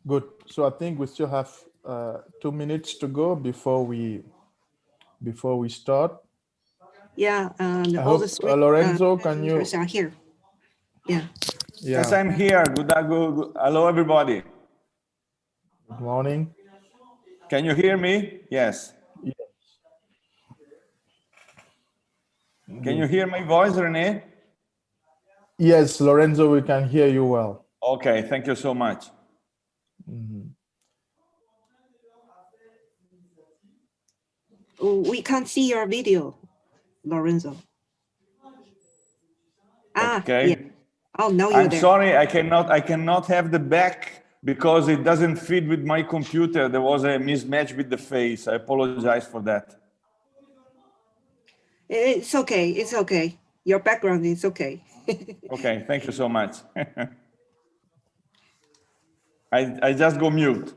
Good. So I think we still have 2 minutes to go before we start. Yeah, I all hope the three Lorenzo, can you? presenters are here. Yeah. Yes, I'm here. Good. Hello, everybody. Good morning. Can you hear me? Yes. Yes. Can you hear my voice, Rene? Yes, Lorenzo, we can hear you well. Okay, thank you so much. We can't see your video, Lorenzo. Okay. Yeah. Oh, now you're I'm there. sorry, I cannot have the back because it doesn't fit with my computer. There was a mismatch with the face. I apologize for that. It's okay. It's okay. Your background is okay. Okay, thank you so much. I just go mute.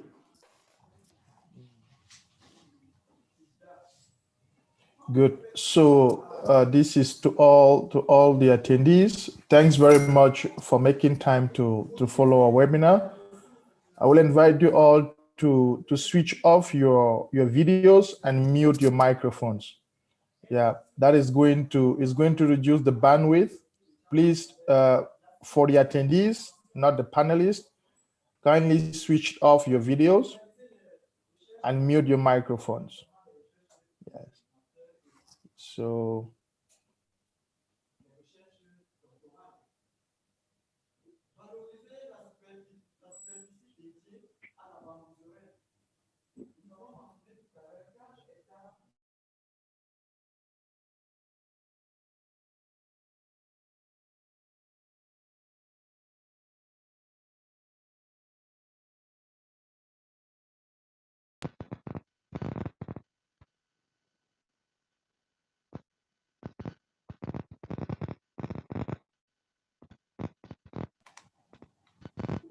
Good. So this is to all the attendees. Thanks very much for making time to follow our webinar. I will invite you all to switch off your videos and mute your microphones. Yeah, that is going to reduce the bandwidth. Please, for the attendees, not the panelists, kindly switch off your videos and mute your microphones. Yes. So.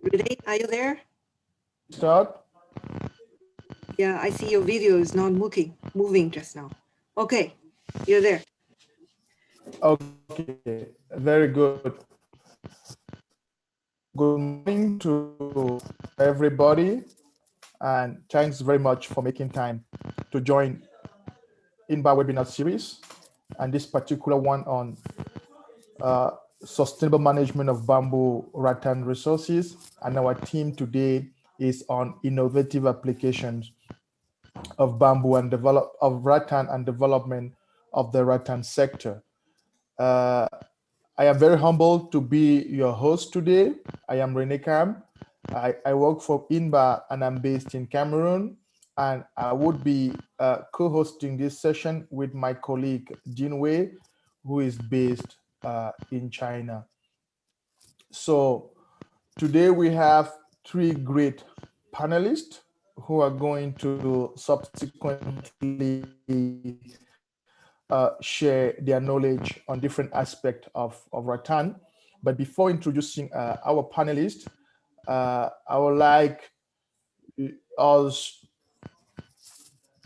Renee, are you there? Start. Yeah, I see your video is not moving just now. Okay, you're there. Okay, very good. Good morning to everybody, and thanks very much for making time to join INBAR webinar series, and this particular one on sustainable management of bamboo rattan resources. And our theme today is on innovative applications of bamboo and rattan and development of the rattan sector. I am very humbled to be your host today. I am Rene Cam. I work for INBAR and I'm based in Cameroon. And I would be co-hosting this session with my colleague, Jin Wei, who is based in China. So today we have three great panelists who are going to subsequently share their knowledge on different aspects of Rattan. But before introducing our panelists, I would like us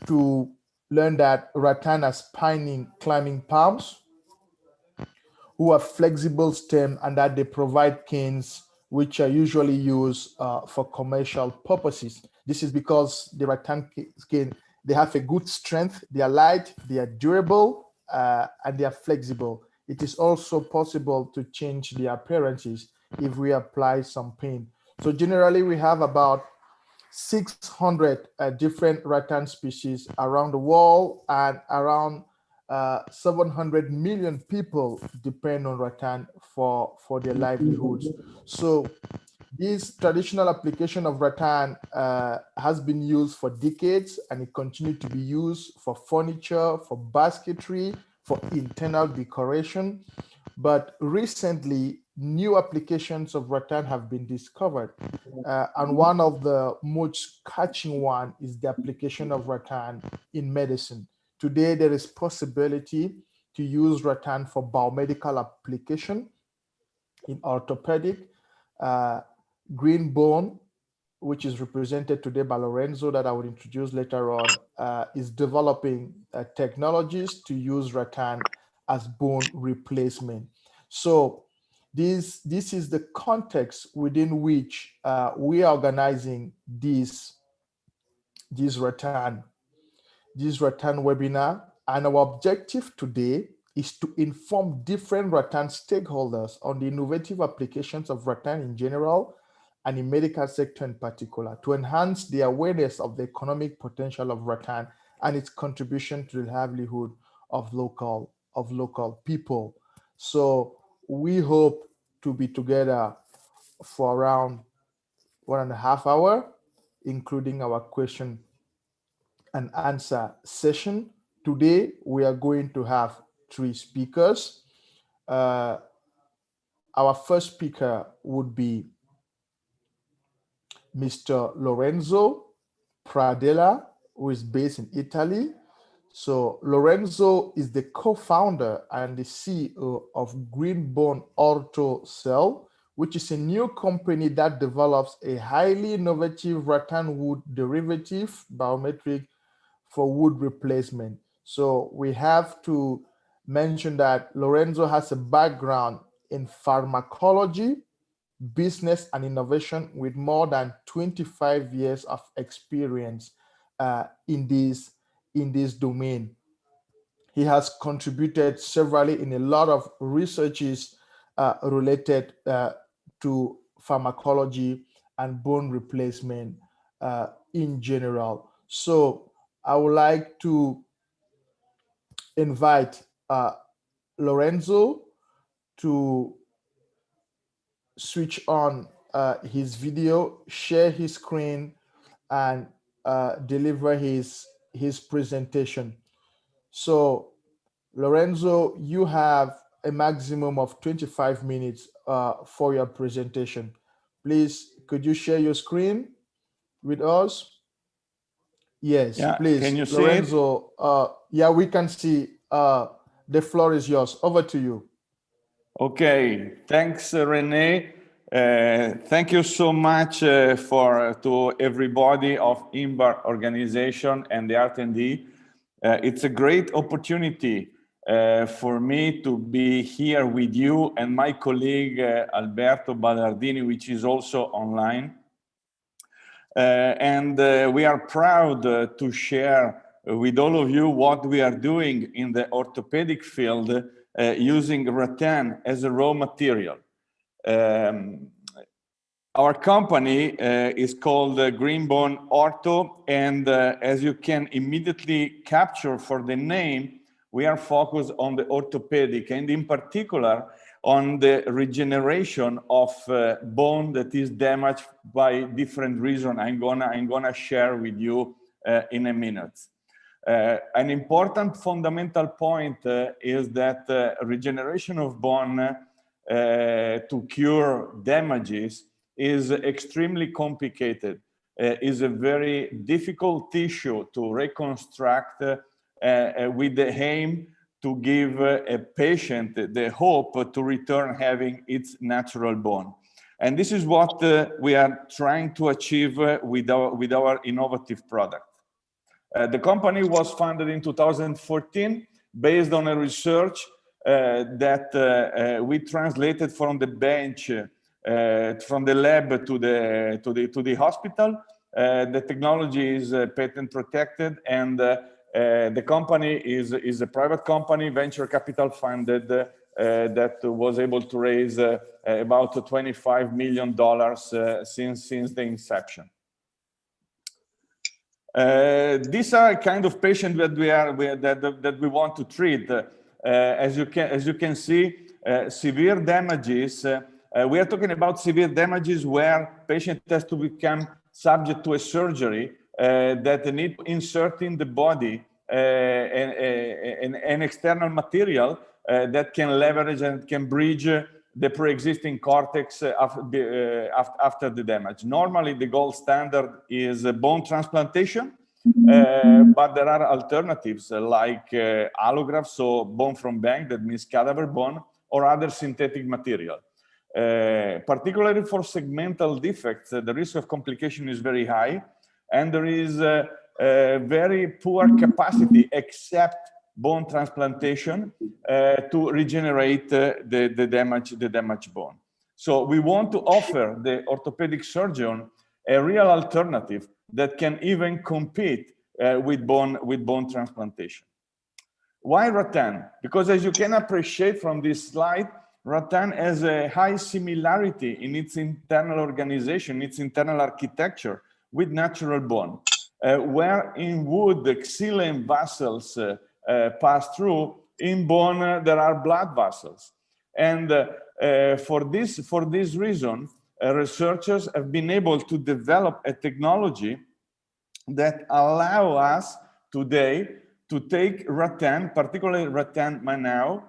to learn that Rattan are spiny climbing palms who are flexible stem and that they provide canes which are usually used for commercial purposes. This is because the rattan cane, they have a good strength, they are light, they are durable, and they are flexible. It is also possible to change their appearances if we apply some paint. So generally we have about 600 different rattan species around the world, and around 700 million people depend on rattan for their livelihoods. So this traditional application of rattan has been used for decades, and it continues to be used for furniture, for basketry, for internal decoration. But recently, new applications of rattan have been discovered. And one of the most catching one is the application of rattan in medicine. Today, there is possibility to use rattan for biomedical application in orthopaedic. Green bone, which is represented today by Lorenzo, that I will introduce later on, is developing technologies to use rattan as bone replacement. So this is the context within which we are organizing this Rattan webinar. And our objective today is to inform different Rattan stakeholders on the innovative applications of Rattan in general and in medical sector in particular, to enhance the awareness of the economic potential of Rattan and its contribution to the livelihood of local people. So we hope to be together for around 1.5 hours, including our question and answer session. Today, we are going to have 3 speakers. Our first speaker would be Mr. Lorenzo Pradella, who is based in Italy. So Lorenzo is the co-founder and the CEO of Greenbone Ortho Cell, which is a new company that develops a highly innovative rattan wood derivative biometric for wood replacement. So we have to mention that Lorenzo has a background in pharmacology, business and innovation with more than 25 years of experience in this domain. He has contributed severally in a lot of researches related to pharmacology and bone replacement in general. So I would like to invite Lorenzo to switch on his video, share his screen, and deliver his presentation. So Lorenzo, you have a maximum of 25 minutes for your presentation. Please, could you share your screen with us? Yes, Yeah, please. can you see Lorenzo, yeah, we can see. The floor is yours. Over to you. Okay, thanks, René. Thank you so much to everybody of INBAR organization and the R&D. It's a great opportunity for me to be here with you and my colleague Alberto Ballardini, which is also online. We are proud to share with all of you what we are doing in the orthopedic field using rattan as a raw material. Our company is called Greenbone Ortho, and as you can immediately capture for the name, we are focused on the orthopedic and in particular on the regeneration of bone that is damaged by different reasons. I'm gonna share with you in a minute. An important fundamental point is that regeneration of bone to cure damages is extremely complicated. Is a very difficult tissue to reconstruct with the aim to give a patient the hope to return having its natural bone. And this is what we are trying to achieve with our innovative product. The company was founded in 2014 based on a research that we translated from the bench, from the lab to the hospital. The technology is patent protected, and the company is a private company, venture capital funded, that was able to raise about $25 million since the inception. These are kind of patients that we want to treat. As you can see, severe damages. We are talking about severe damages where patient has to become subject to a surgery that need to insert in the body an external material that can leverage and can bridge the pre-existing cortex after the damage. Normally, the gold standard is bone transplantation, but there are alternatives like allografts, so bone from bank, that means cadaver bone, or other synthetic material. Particularly for segmental defects, the risk of complication is very high, and there is a very poor capacity, except bone transplantation to regenerate the damaged bone. So we want to offer the orthopedic surgeon a real alternative that can even compete with bone transplantation. Why Rattan? Because as you can appreciate from this slide, Rattan has a high similarity in its internal organization, its internal architecture with natural bone. Where in wood the xylem vessels pass through, in bone there are blood vessels. And for this reason, researchers have been able to develop a technology that allow us today to take rattan, particularly rattan manao,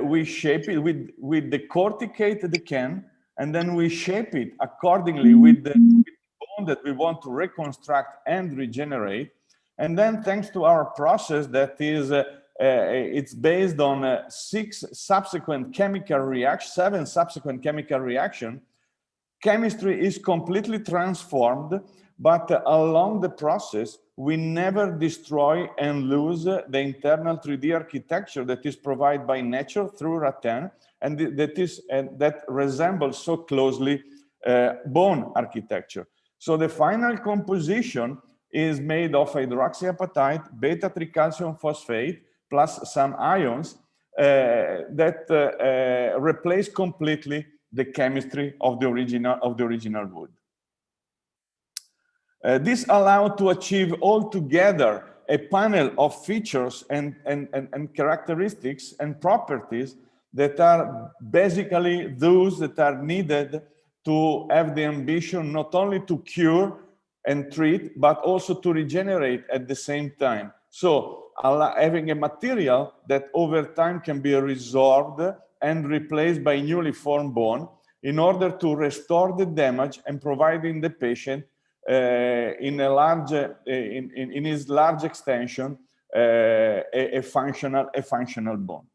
we shape it, we decorticate the can, and then we shape it accordingly with the bone that we want to reconstruct and regenerate. And then thanks to our process that is, it's based on 7 subsequent chemical reactions, chemistry is completely transformed, but along the process, we never destroy and lose the internal 3D architecture that is provided by nature through rattan, and that resembles so closely bone architecture. So the final composition is made of hydroxyapatite, beta-3 calcium phosphate, plus some ions that replace completely the chemistry of the original wood. This allowed to achieve altogether a panel of features and characteristics and properties that are basically those that are needed to have the ambition not only to cure and treat, but also to regenerate at the same time. So having a material that over time can be resorbed and replaced by newly formed bone in order to restore the damage and providing the patient in his large extension a functional bone.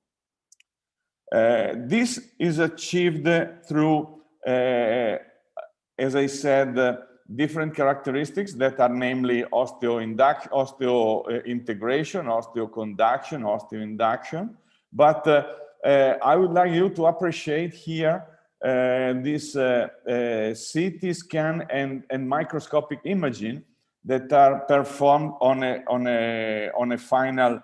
This is achieved through, as I said, different characteristics that are namely osteointegration, osteoconduction, osteoinduction. But I would like you to appreciate here this CT scan and microscopic imaging that are performed on a final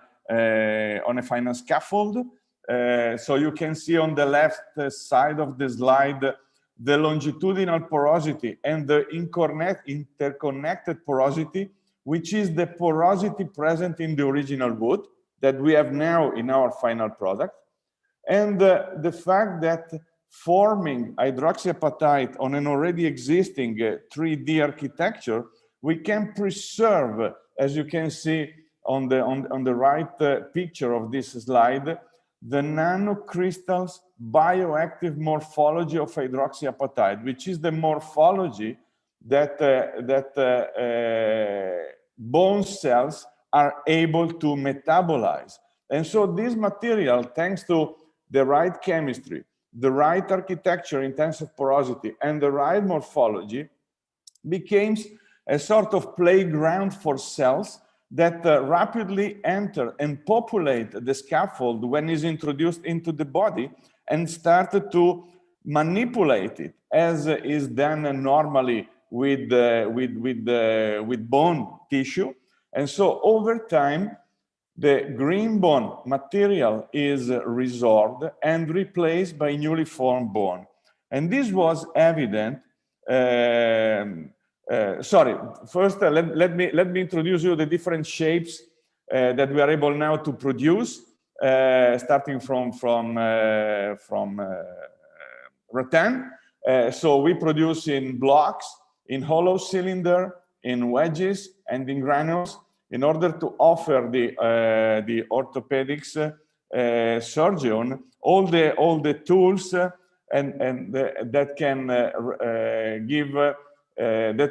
scaffold. So you can see on the left side of the slide the longitudinal porosity and the interconnected porosity, which is the porosity present in the original wood that we have now in our final product, and the fact that forming hydroxyapatite on an already existing 3D architecture, we can preserve, as you can see on the right picture of this slide, the nanocrystals bioactive morphology of hydroxyapatite, which is the morphology that bone cells are able to metabolize. And so this material, thanks to the right chemistry, the right architecture in terms of porosity, and the right morphology, becomes a sort of playground for cells that rapidly enter and populate the scaffold when it's introduced into the body and started to manipulate it, as is done normally with bone tissue. And so over time, the green bone material is resorbed and replaced by newly formed bone. And this was evident. Sorry, first let me introduce you the different shapes that we are able now to produce, starting from rattan. So we produce in blocks, in hollow cylinder, in wedges, and in granules, in order to offer the orthopedics surgeon all the tools that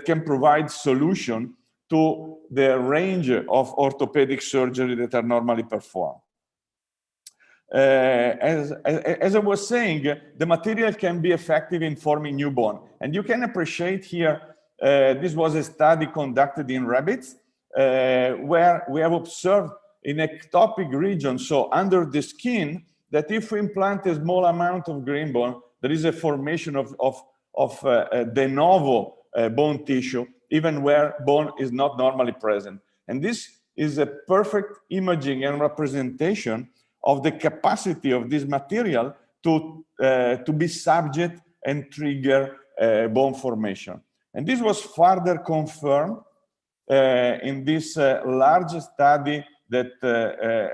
can provide solution to the range of orthopedic surgery that are normally performed. As I was saying, the material can be effective in forming new bone, and you can appreciate here. This was a study conducted in rabbits, where we have observed in ectopic region, so under the skin, that if we implant a small amount of green bone, there is a formation of de novo bone tissue, even where bone is not normally present. And this is a perfect imaging and representation of the capacity of this material to be subject and trigger bone formation. And this was further confirmed in this large study that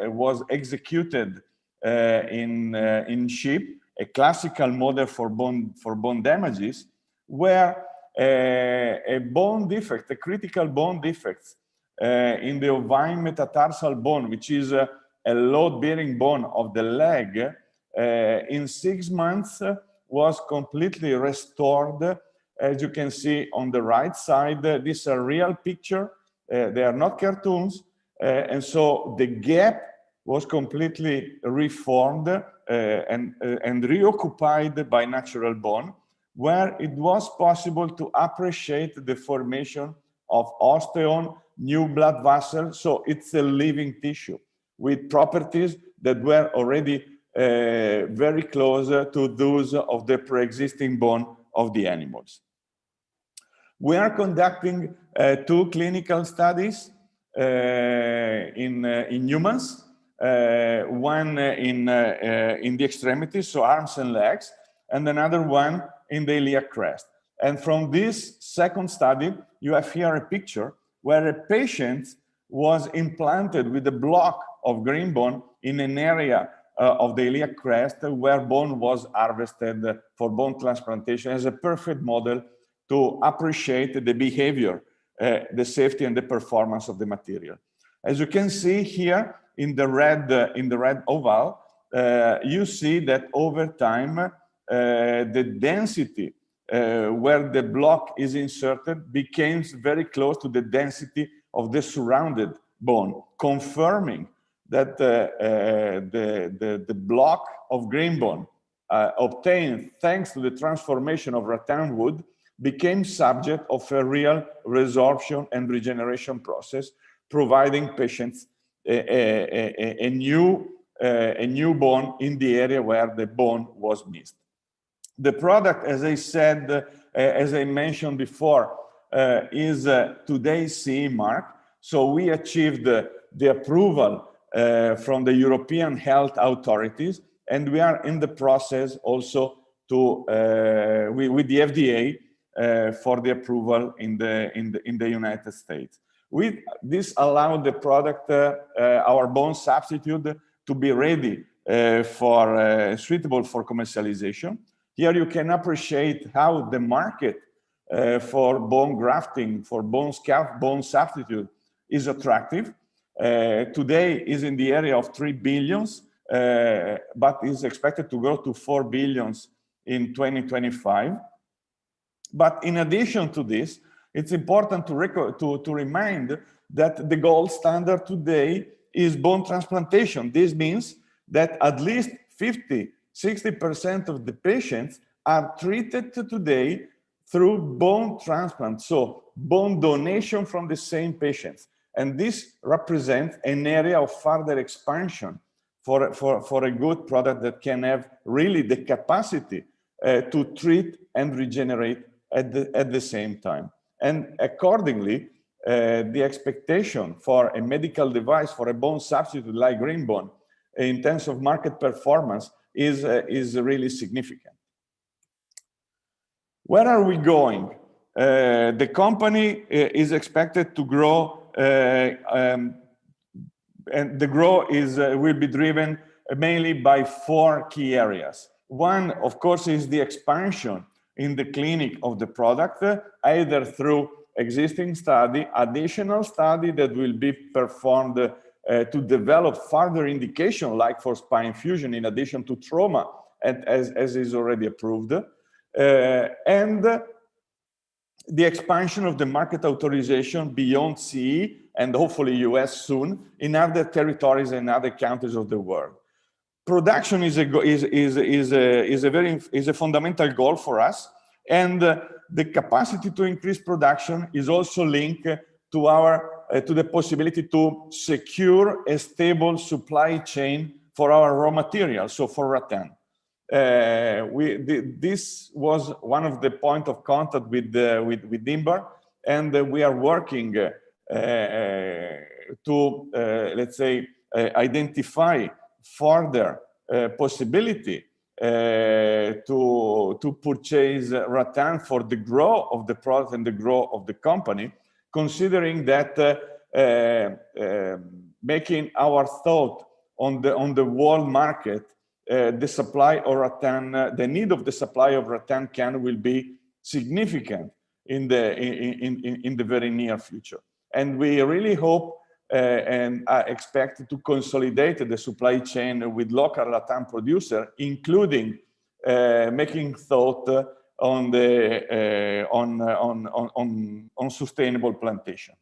was executed in sheep, a classical model for bone damages, where a bone defect, a critical bone defect in the ovine metatarsal bone, which is a load-bearing bone of the leg, in 6 months was completely restored. As you can see on the right side, this is a real picture. They are not cartoons. And so the gap was completely reformed and reoccupied by natural bone, where it was possible to appreciate the formation of osteon, new blood vessels. So it's a living tissue with properties that were already very close to those of the pre-existing bone of the animals. We are conducting 2 clinical studies in humans, one in the extremities, so arms and legs, and another one in the iliac crest. And from this second study, you have here a picture where a patient was implanted with a block of green bone in an area of the iliac crest where bone was harvested for bone transplantation, as a perfect model to appreciate the behavior, the safety and the performance of the material. As you can see here in the red oval, you see that over time, the density where the block is inserted becomes very close to the density of the surrounded bone, confirming that the block of green bone obtained thanks to the transformation of rattan wood became subject of a real resorption and regeneration process, providing patients a new bone in the area where the bone was missed. The product, as I said, as I mentioned before, is today's CE mark. So we achieved the approval from the European health authorities, and we are in the process also to with the FDA for the approval in the United States. This allowed the product, our bone substitute, to be ready suitable for commercialization. Here you can appreciate how the market for bone grafting, for bone substitute is attractive. Today is in the area of 3 billions, but is expected to go to 4 billions in 2025. But in addition to this, it's important to remind that the gold standard today is bone transplantation. This means that at least 50–60% of the patients are treated today through bone transplant, so bone donation from the same patients. And this represents an area of further expansion for a good product that can have really the capacity to treat and regenerate at the same time. And accordingly, the expectation for a medical device, for a bone substitute like green bone, in terms of market performance, is really significant. Where are we going? The company is expected to grow, and the growth will be driven mainly by 4 key areas. One, of course, is the expansion in the clinic of the product, either through existing study, additional study that will be performed to develop further indication, like for spine fusion, in addition to trauma, as is already approved, and the expansion of the market authorization beyond CE and hopefully US soon in other territories and other countries of the world. Production is a fundamental goal for us, and the capacity to increase production is also linked to our to the possibility to secure a stable supply chain for our raw materials, so for Rattan. This was one of the point of contact with INBAR, and we are working to, let's say, identify further possibility to purchase Rattan for the growth of the product and the growth of the company, considering that making our thought on the world market, the supply of Rattan, the need of the supply of Rattan can will be significant in the very near future. And we really hope and expect to consolidate the supply chain with local Rattan producer, including making thought on the on sustainable plantation.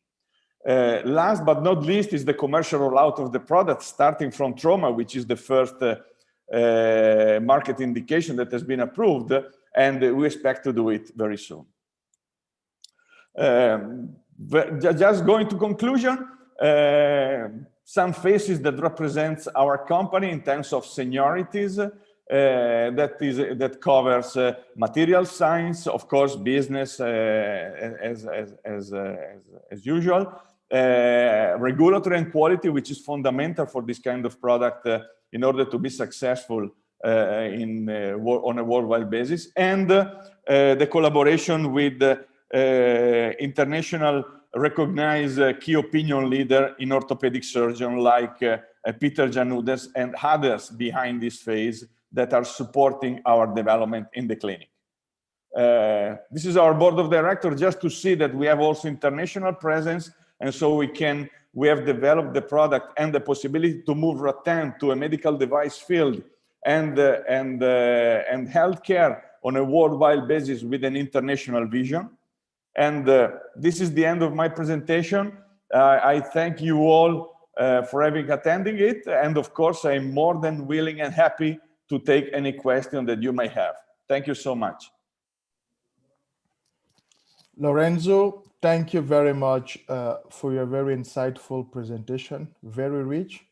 Last but not least is the commercial rollout of the product, starting from trauma, which is the first market indication that has been approved, and we expect to do it very soon. Just going to conclusion, some faces that represents our company in terms of seniorities, that covers material science, of course, business as usual, regulatory and quality, which is fundamental for this kind of product in order to be successful on a worldwide basis, and the collaboration with international recognized key opinion leader in orthopedic surgeon like Peter Janudes and others behind this phase that are supporting our development in the clinic. This is our board of directors, just to see that we have also international presence, and so we have developed the product and the possibility to move Rattan to a medical device field and healthcare on a worldwide basis with an international vision. And this is the end of my presentation. I thank you all for having attending it, and of course I'm more than willing and happy to take any question that you may have. Thank you so much. Lorenzo, thank you very much for your very insightful presentation, very rich.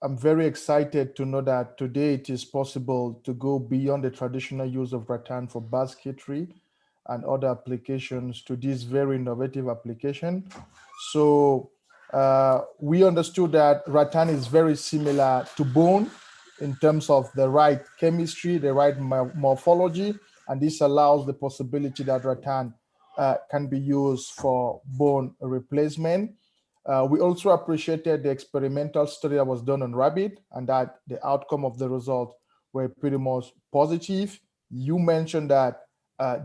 I'm very excited to know that today it is possible to go beyond the traditional use of Rattan for basketry and other applications to this very innovative application. So we understood that Rattan is very similar to bone in terms of the right chemistry, the right morphology, and this allows the possibility that Rattan can be used for bone replacement. We also appreciated the experimental study that was done on rabbit, and that the outcome of the result were pretty much positive. You mentioned that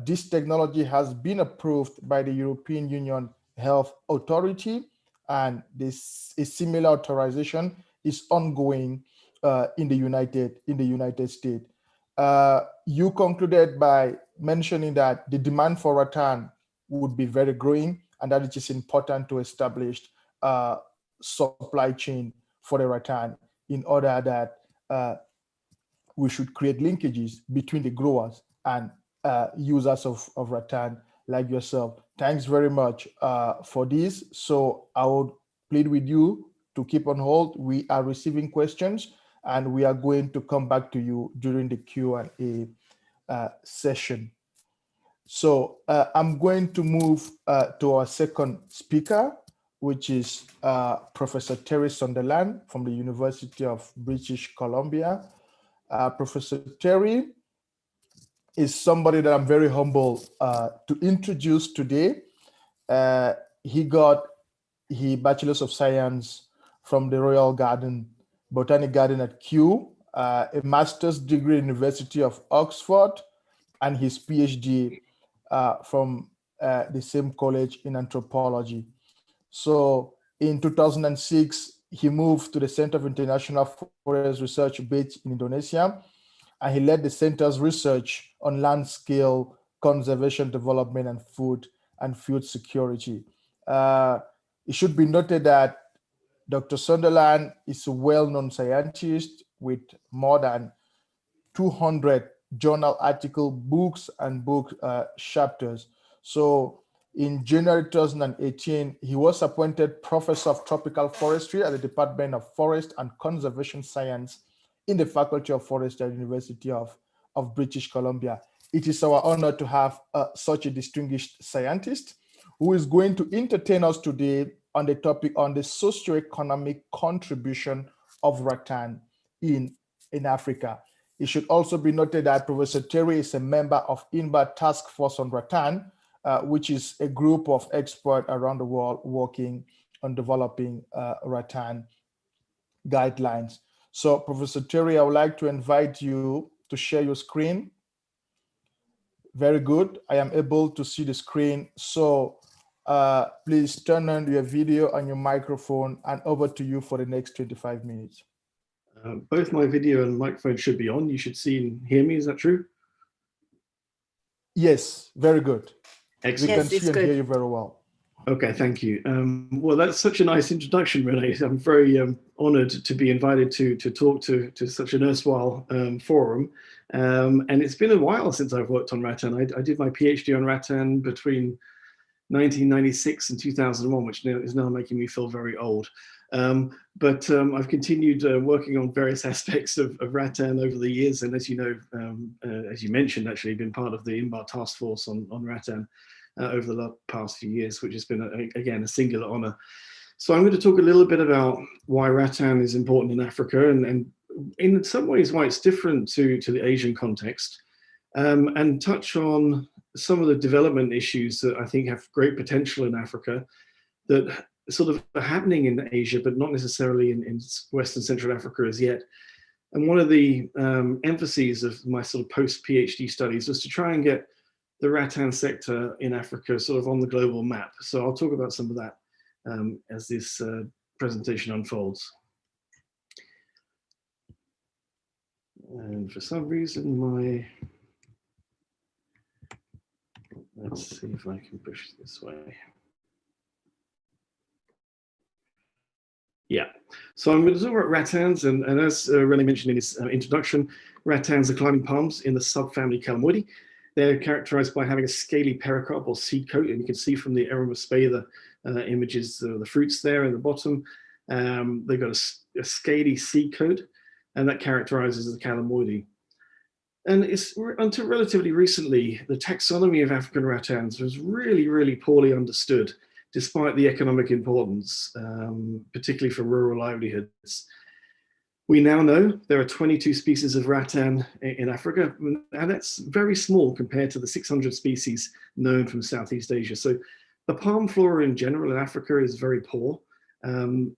this technology has been approved by the European Union Health Authority, and a similar authorization is ongoing in the United States. You concluded by mentioning that the demand for Rattan would be very growing, and that it is important to establish supply chain for the Rattan in order that we should create linkages between the growers and users of Rattan like yourself. Thanks very much for this. So I would plead with you to keep on hold. We are receiving questions, and we are going to come back to you during the Q&A session. So I'm going to move to our second speaker, which is Professor Terry Sunderland from the University of British Columbia. Professor Terry is somebody that I'm very humble to introduce today. He got his Bachelor's of Science from the Royal Botanic Garden at Kew, a master's degree in University of Oxford, and his PhD from the same college in anthropology. So in 2006, he moved to the Center of International Forest Research based in Indonesia, and he led the center's research on land scale conservation, development, and food security. It should be noted that Dr. Sunderland is a well-known scientist with more than 200 journal article books and book chapters. So In January 2018, he was appointed Professor of Tropical Forestry at the Department of Forest and Conservation Science in the Faculty of Forestry at the University of British Columbia. It is our honor to have such a distinguished scientist who is going to entertain us today on the topic on the socioeconomic contribution of rattan in Africa. It should also be noted that Professor Terry is a member of INBAR Task Force on Rattan, which is a group of experts around the world working on developing rattan guidelines. So Professor Terry, I would like to invite you to share your screen. Very good. I am able to see the screen. So please turn on your video and your microphone, and over to you for the next 25 minutes. Both my video and microphone should be on. You should see and hear me. Is that true? Yes, very good. Excellent. We can see and hear you very well. Okay, thank you. Well, that's such a nice introduction, Renee. I'm very honored to be invited to talk to such an erstwhile forum. And it's been a while since I've worked on rattan. I did my PhD on rattan between 1996 and 2001, which is now making me feel very old. But I've continued working on various aspects of rattan over the years. And as you know, as you mentioned, actually been part of the INBAR task force on rattan over the past few years, which has been, again, a singular honor. So I'm going to talk a little bit about why rattan is important in Africa and in some ways why it's different to the Asian context, and touch on some of the development issues that I think have great potential in Africa that sort of are happening in Asia, but not necessarily in Western Central Africa as yet. And one of the emphases of my sort of post-PhD studies was to try and get the rattan sector in Africa sort of on the global map. So I'll talk about some of that as this presentation unfolds. And for some reason, let's see if I can push this way. Yeah, so I'm going to talk about rattans, and as René mentioned in his introduction, rattans are climbing palms in the subfamily Calamoideae. They're characterized by having a scaly pericarp or seed coat, and you can see from the Arecaceae images the fruits there in the bottom. They've got a scaly seed coat, and that characterizes the Calamoideae. And it's until relatively recently, the taxonomy of African rattans was really, really poorly understood, despite the economic importance, particularly for rural livelihoods. We now know there are 22 species of rattan in Africa, and that's very small compared to the 600 species known from Southeast Asia. So the palm flora in general in Africa is very poor,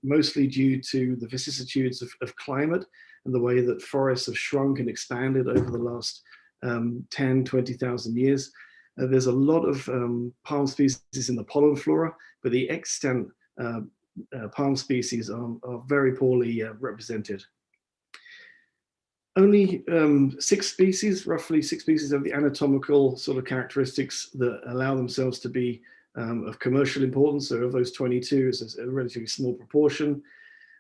mostly due to the vicissitudes of climate and the way that forests have shrunk and expanded over the last 10, 20,000 years. There's a lot of palm species in the pollen flora, but the extant palm species are very poorly represented. Only roughly six species have the anatomical sort of characteristics that allow themselves to be of commercial importance. So of those 22, it's a relatively small proportion.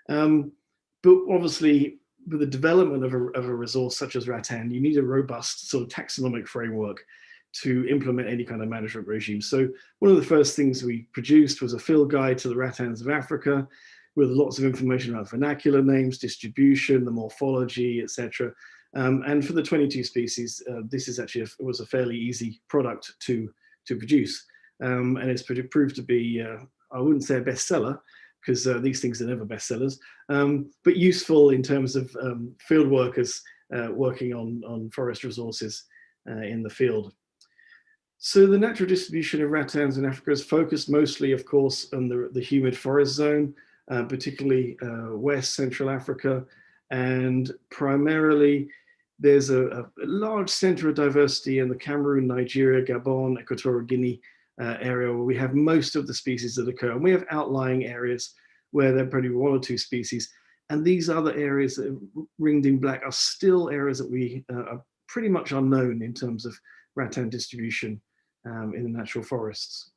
But obviously, with the development of a resource such as rattan, you need a robust sort of taxonomic framework to implement any kind of management regime. So one of the first things we produced was a field guide to the rattans of Africa, with lots of information about vernacular names, distribution, the morphology, etc. And for the 22 species, this is actually was a fairly easy product to produce. And it's proved to be, I wouldn't say a bestseller, because these things are never bestsellers, but useful in terms of field workers working on forest resources in the field. So the natural distribution of rattans in Africa is focused mostly, of course, on the humid forest zone, particularly West Central Africa, and primarily there's a large center of diversity in the Cameroon, Nigeria, Gabon, Equatorial Guinea area, where we have most of the species that occur, and we have outlying areas where there are probably one or two species, and these other areas that are ringed in black are still areas that we are pretty much unknown in terms of rattan distribution in the natural forests.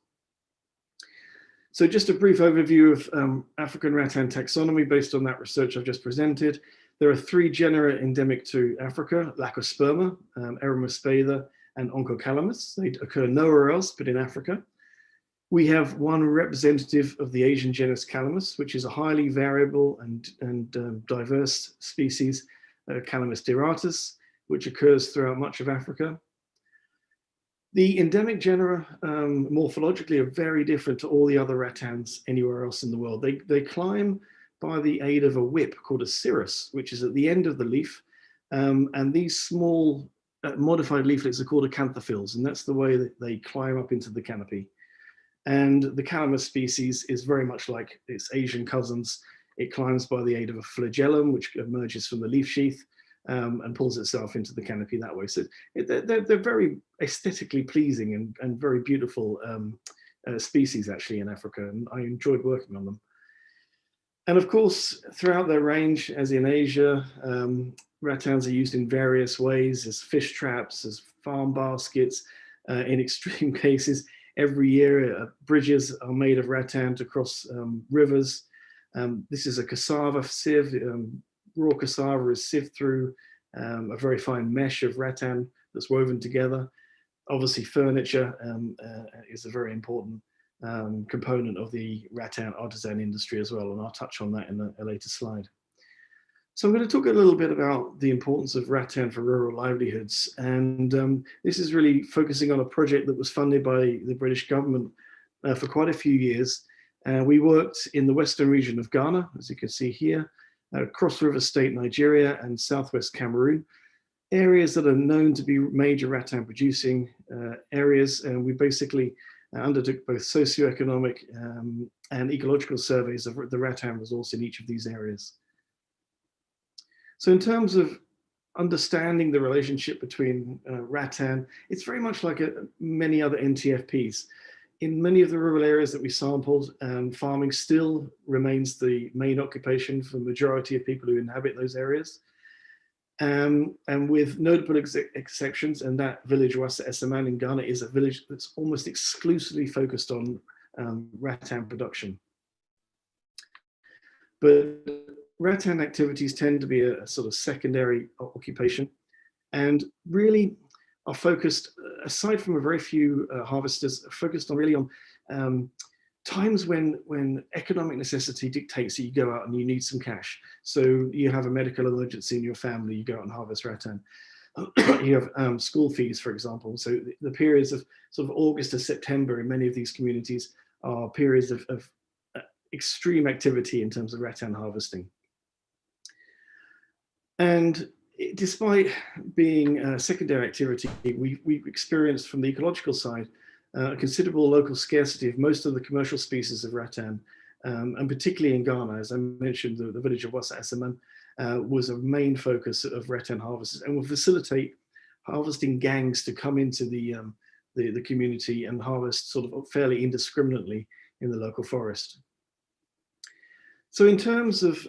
So just a brief overview of African rattan taxonomy based on that research I've just presented. There are 3 genera endemic to Africa: Lacosperma, Arecaceae, and Onchocalamus. They occur nowhere else but in Africa. We have one representative of the Asian genus Calamus, which is a highly variable and diverse species, Calamus diratus, which occurs throughout much of Africa. The endemic genera morphologically are very different to all the other rattans anywhere else in the world. They climb by the aid of a whip called a cirrus, which is at the end of the leaf. And these small modified leaflets are called acanthophylls, and that's the way that they climb up into the canopy. And the Calamus species is very much like its Asian cousins. It climbs by the aid of a flagellum, which emerges from the leaf sheath and pulls itself into the canopy that way. So they're very aesthetically pleasing and very beautiful species actually in Africa, and I enjoyed working on them. And of course, throughout their range, as in Asia, rattans are used in various ways as fish traps, as farm baskets, in extreme cases. Every year, bridges are made of rattan to cross rivers. This is a cassava sieve. Raw cassava is sieved through a very fine mesh of rattan that's woven together. Obviously, furniture is a very important component of the rattan artisan industry as well, and I'll touch on that in a later slide. So I'm going to talk a little bit about the importance of rattan for rural livelihoods. And this is really focusing on a project that was funded by the British government for quite a few years. We worked in the western region of Ghana, as you can see here, Cross River State, Nigeria, and southwest Cameroon, areas that are known to be major rattan producing areas. And we basically undertook both socioeconomic and ecological surveys of the rattan resource in each of these areas. So in terms of understanding the relationship between rattan, it's very much like many other NTFPs. In many of the rural areas that we sampled, farming still remains the main occupation for the majority of people who inhabit those areas. And with notable exceptions, and that village Wassa Esaman in Ghana is a village that's almost exclusively focused on rattan production. But rattan activities tend to be a sort of secondary occupation, and really are focused, aside from a very few harvesters, focused on really on times when economic necessity dictates that you go out and you need some cash. So you have a medical emergency in your family, you go out and harvest rattan. You have school fees, for example. So the periods of sort of August to September in many of these communities are periods of extreme activity in terms of rattan harvesting. And despite being a secondary activity, we've experienced from the ecological side a considerable local scarcity of most of the commercial species of rattan, and particularly in Ghana. As I mentioned, the village of Wassa Esaman was a main focus of rattan harvesters, and will facilitate harvesting gangs to come into the community and harvest sort of fairly indiscriminately in the local forest. So in terms of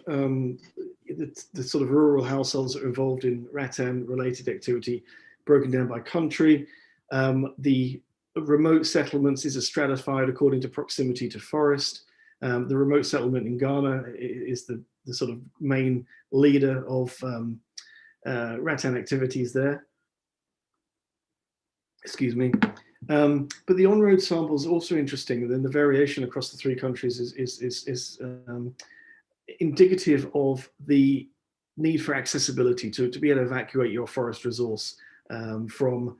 the sort of rural households that are involved in rattan-related activity, broken down by country, the remote settlements is stratified according to proximity to forest. The remote settlement in Ghana is the sort of main leader of rattan activities there. Excuse me. But the on-road samples are also interesting, and then the variation across the three countries is indicative of the need for accessibility to be able to evacuate your forest resource from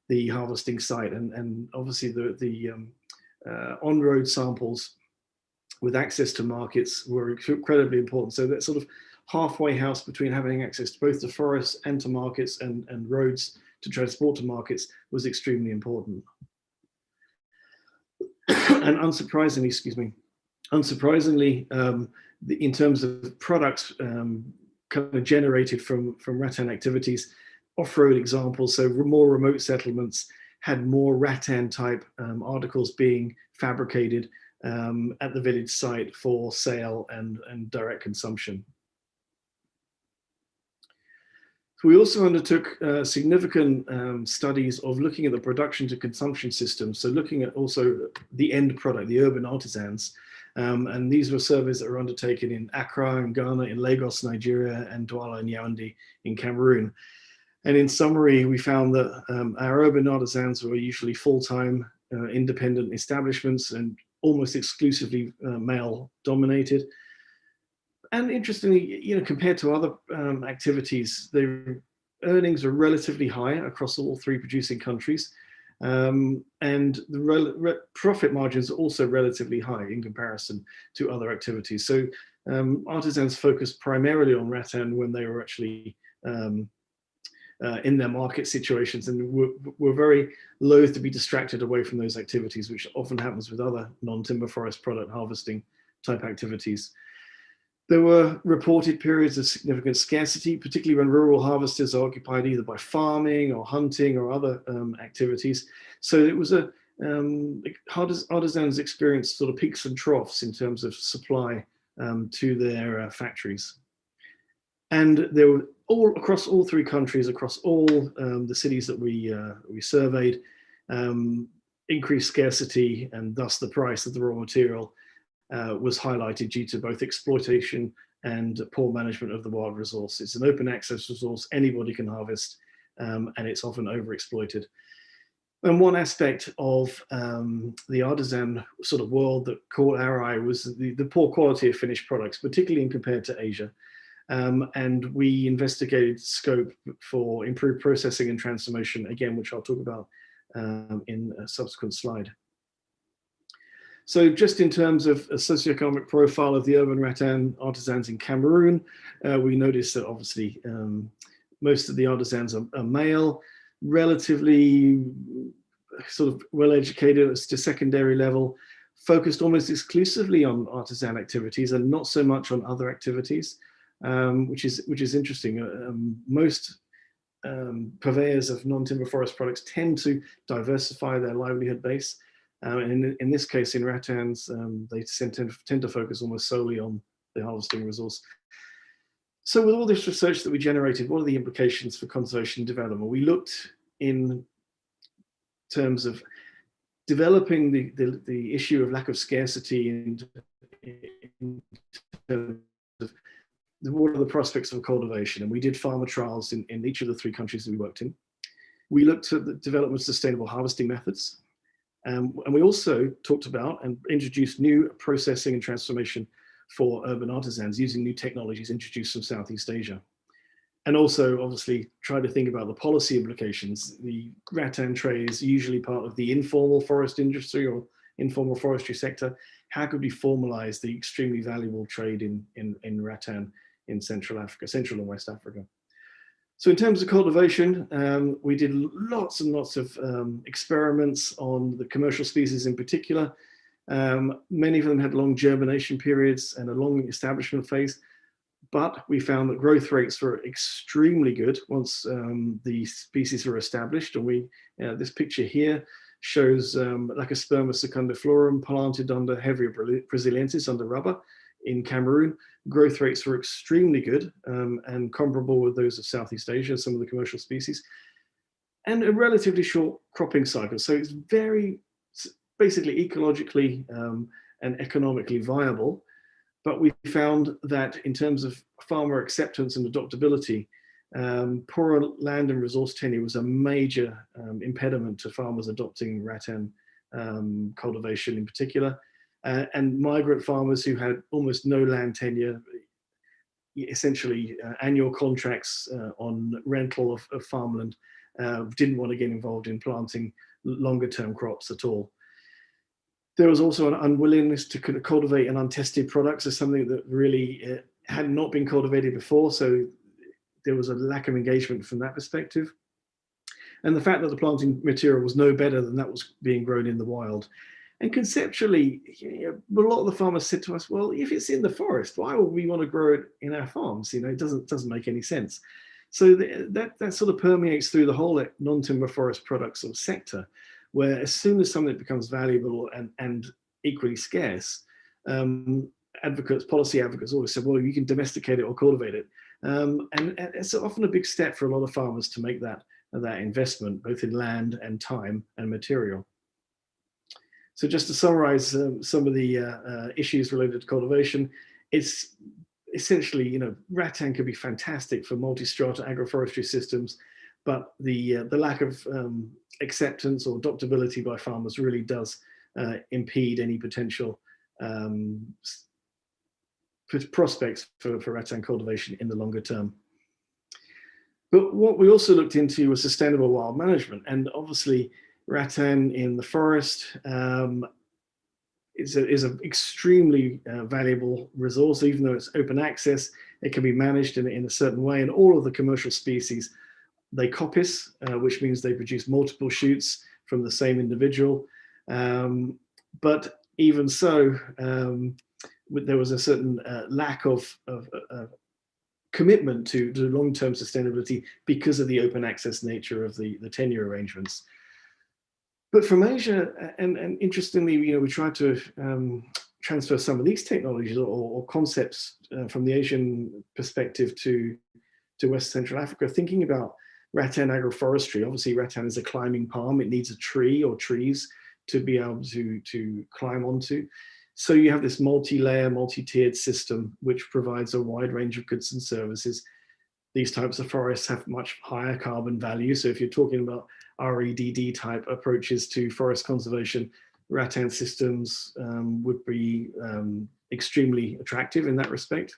the harvesting site. And obviously the on-road samples with access to markets were incredibly important. So that sort of halfway house between having access to both the forests and to markets and roads to transport to markets was extremely important. And unsurprisingly, in terms of products kind of generated from rattan activities, off-road examples, so more remote settlements had more rattan type articles being fabricated at the village site for sale and direct consumption. So we also undertook significant studies of looking at the production to consumption systems. So looking at also the end product, the urban artisans. And these were surveys that were undertaken in Accra in Ghana, in Lagos, Nigeria, and Douala and Yaoundé in Cameroon. And in summary, we found that our urban artisans were usually full-time independent establishments and almost exclusively male dominated. And interestingly, compared to other activities, their earnings are relatively high across all three producing countries. And the profit margins are also relatively high in comparison to other activities. So artisans focused primarily on Rattan when they were actually in their market situations, and were very loath to be distracted away from those activities, which often happens with other non-timber forest product harvesting type activities. There were reported periods of significant scarcity, particularly when rural harvesters are occupied either by farming or hunting or other activities. So it was artisans experienced sort of peaks and troughs in terms of supply to their factories. And there were across all three countries, across all the cities that we surveyed, increased scarcity, and thus the price of the raw material was highlighted due to both exploitation and poor management of the wild resource. It's an open access resource, anybody can harvest, and it's often overexploited. And one aspect of the artisan sort of world that caught our eye was the poor quality of finished products, particularly compared to Asia. And we investigated scope for improved processing and transformation, again, which I'll talk about in a subsequent slide. So just in terms of a socioeconomic profile of the urban Rattan artisans in Cameroon, we noticed that obviously most of the artisans are male, relatively sort of well-educated to secondary level, focused almost exclusively on artisan activities and not so much on other activities, which is interesting. Most purveyors of non-timber forest products tend to diversify their livelihood base. And in this case, in Rattans, they tend to focus almost solely on the harvesting resource. So with all this research that we generated, what are the implications for conservation and development? We looked in terms of developing the issue of lack of scarcity and in terms of what are the prospects of cultivation. And we did farmer trials in each of the three countries that we worked in. We looked at the development of sustainable harvesting methods. And we also talked about and introduced new processing and transformation for urban artisans using new technologies introduced from Southeast Asia. And also, obviously, try to think about the policy implications. The Rattan trade is usually part of the informal forest industry or informal forestry sector. How could we formalize the extremely valuable trade in Rattan in Central Africa, Central and West Africa? So in terms of cultivation, we did lots and lots of experiments on the commercial species in particular. Many of them had long germination periods and a long establishment phase, but we found that growth rates were extremely good once the species were established. And this picture here shows Arecaceae secundiflorum planted under Hevea brasiliensis, under rubber in Cameroon. Growth rates were extremely good and comparable with those of Southeast Asia, some of the commercial species, and a relatively short cropping cycle. So it's very basically ecologically and economically viable. But we found that in terms of farmer acceptance and adoptability, poor land and resource tenure was a major impediment to farmers adopting Rattan cultivation in particular. And migrant farmers who had almost no land tenure, essentially annual contracts on rental of farmland, didn't want to get involved in planting longer term crops at all. There was also an unwillingness to cultivate an untested product, so something that really had not been cultivated before. So there was a lack of engagement from that perspective. And the fact that the planting material was no better than that was being grown in the wild. And conceptually, a lot of the farmers said to us, well, if it's in the forest, why would we want to grow it in our farms? It doesn't make any sense. So that sort of permeates through the whole non-timber forest products sort of sector, where as soon as something becomes valuable and equally scarce, policy advocates always said, well, you can domesticate it or cultivate it. And it's often a big step for a lot of farmers to make that investment, both in land and time and material. So just to summarize some of the issues related to cultivation, it's essentially, Rattan could be fantastic for multi-strata agroforestry systems, but the lack of acceptance or adoptability by farmers really does impede any potential prospects for rattan cultivation in the longer term. But what we also looked into was sustainable wild management, and obviously rattan in the forest is an extremely valuable resource. Even though it's open access, it can be managed in a certain way, and all of the commercial species, they coppice, which means they produce multiple shoots from the same individual. But even so, there was a certain lack of commitment to long-term sustainability because of the open access nature of the tenure arrangements. But from Asia, and interestingly, we tried to transfer some of these technologies or concepts from the Asian perspective to West Central Africa, thinking about rattan agroforestry. Obviously, rattan is a climbing palm. It needs a tree or trees to be able to climb onto. So you have this multi-layer, multi-tiered system, which provides a wide range of goods and services. These types of forests have much higher carbon value. So if you're talking about REDD type approaches to forest conservation, rattan systems would be extremely attractive in that respect.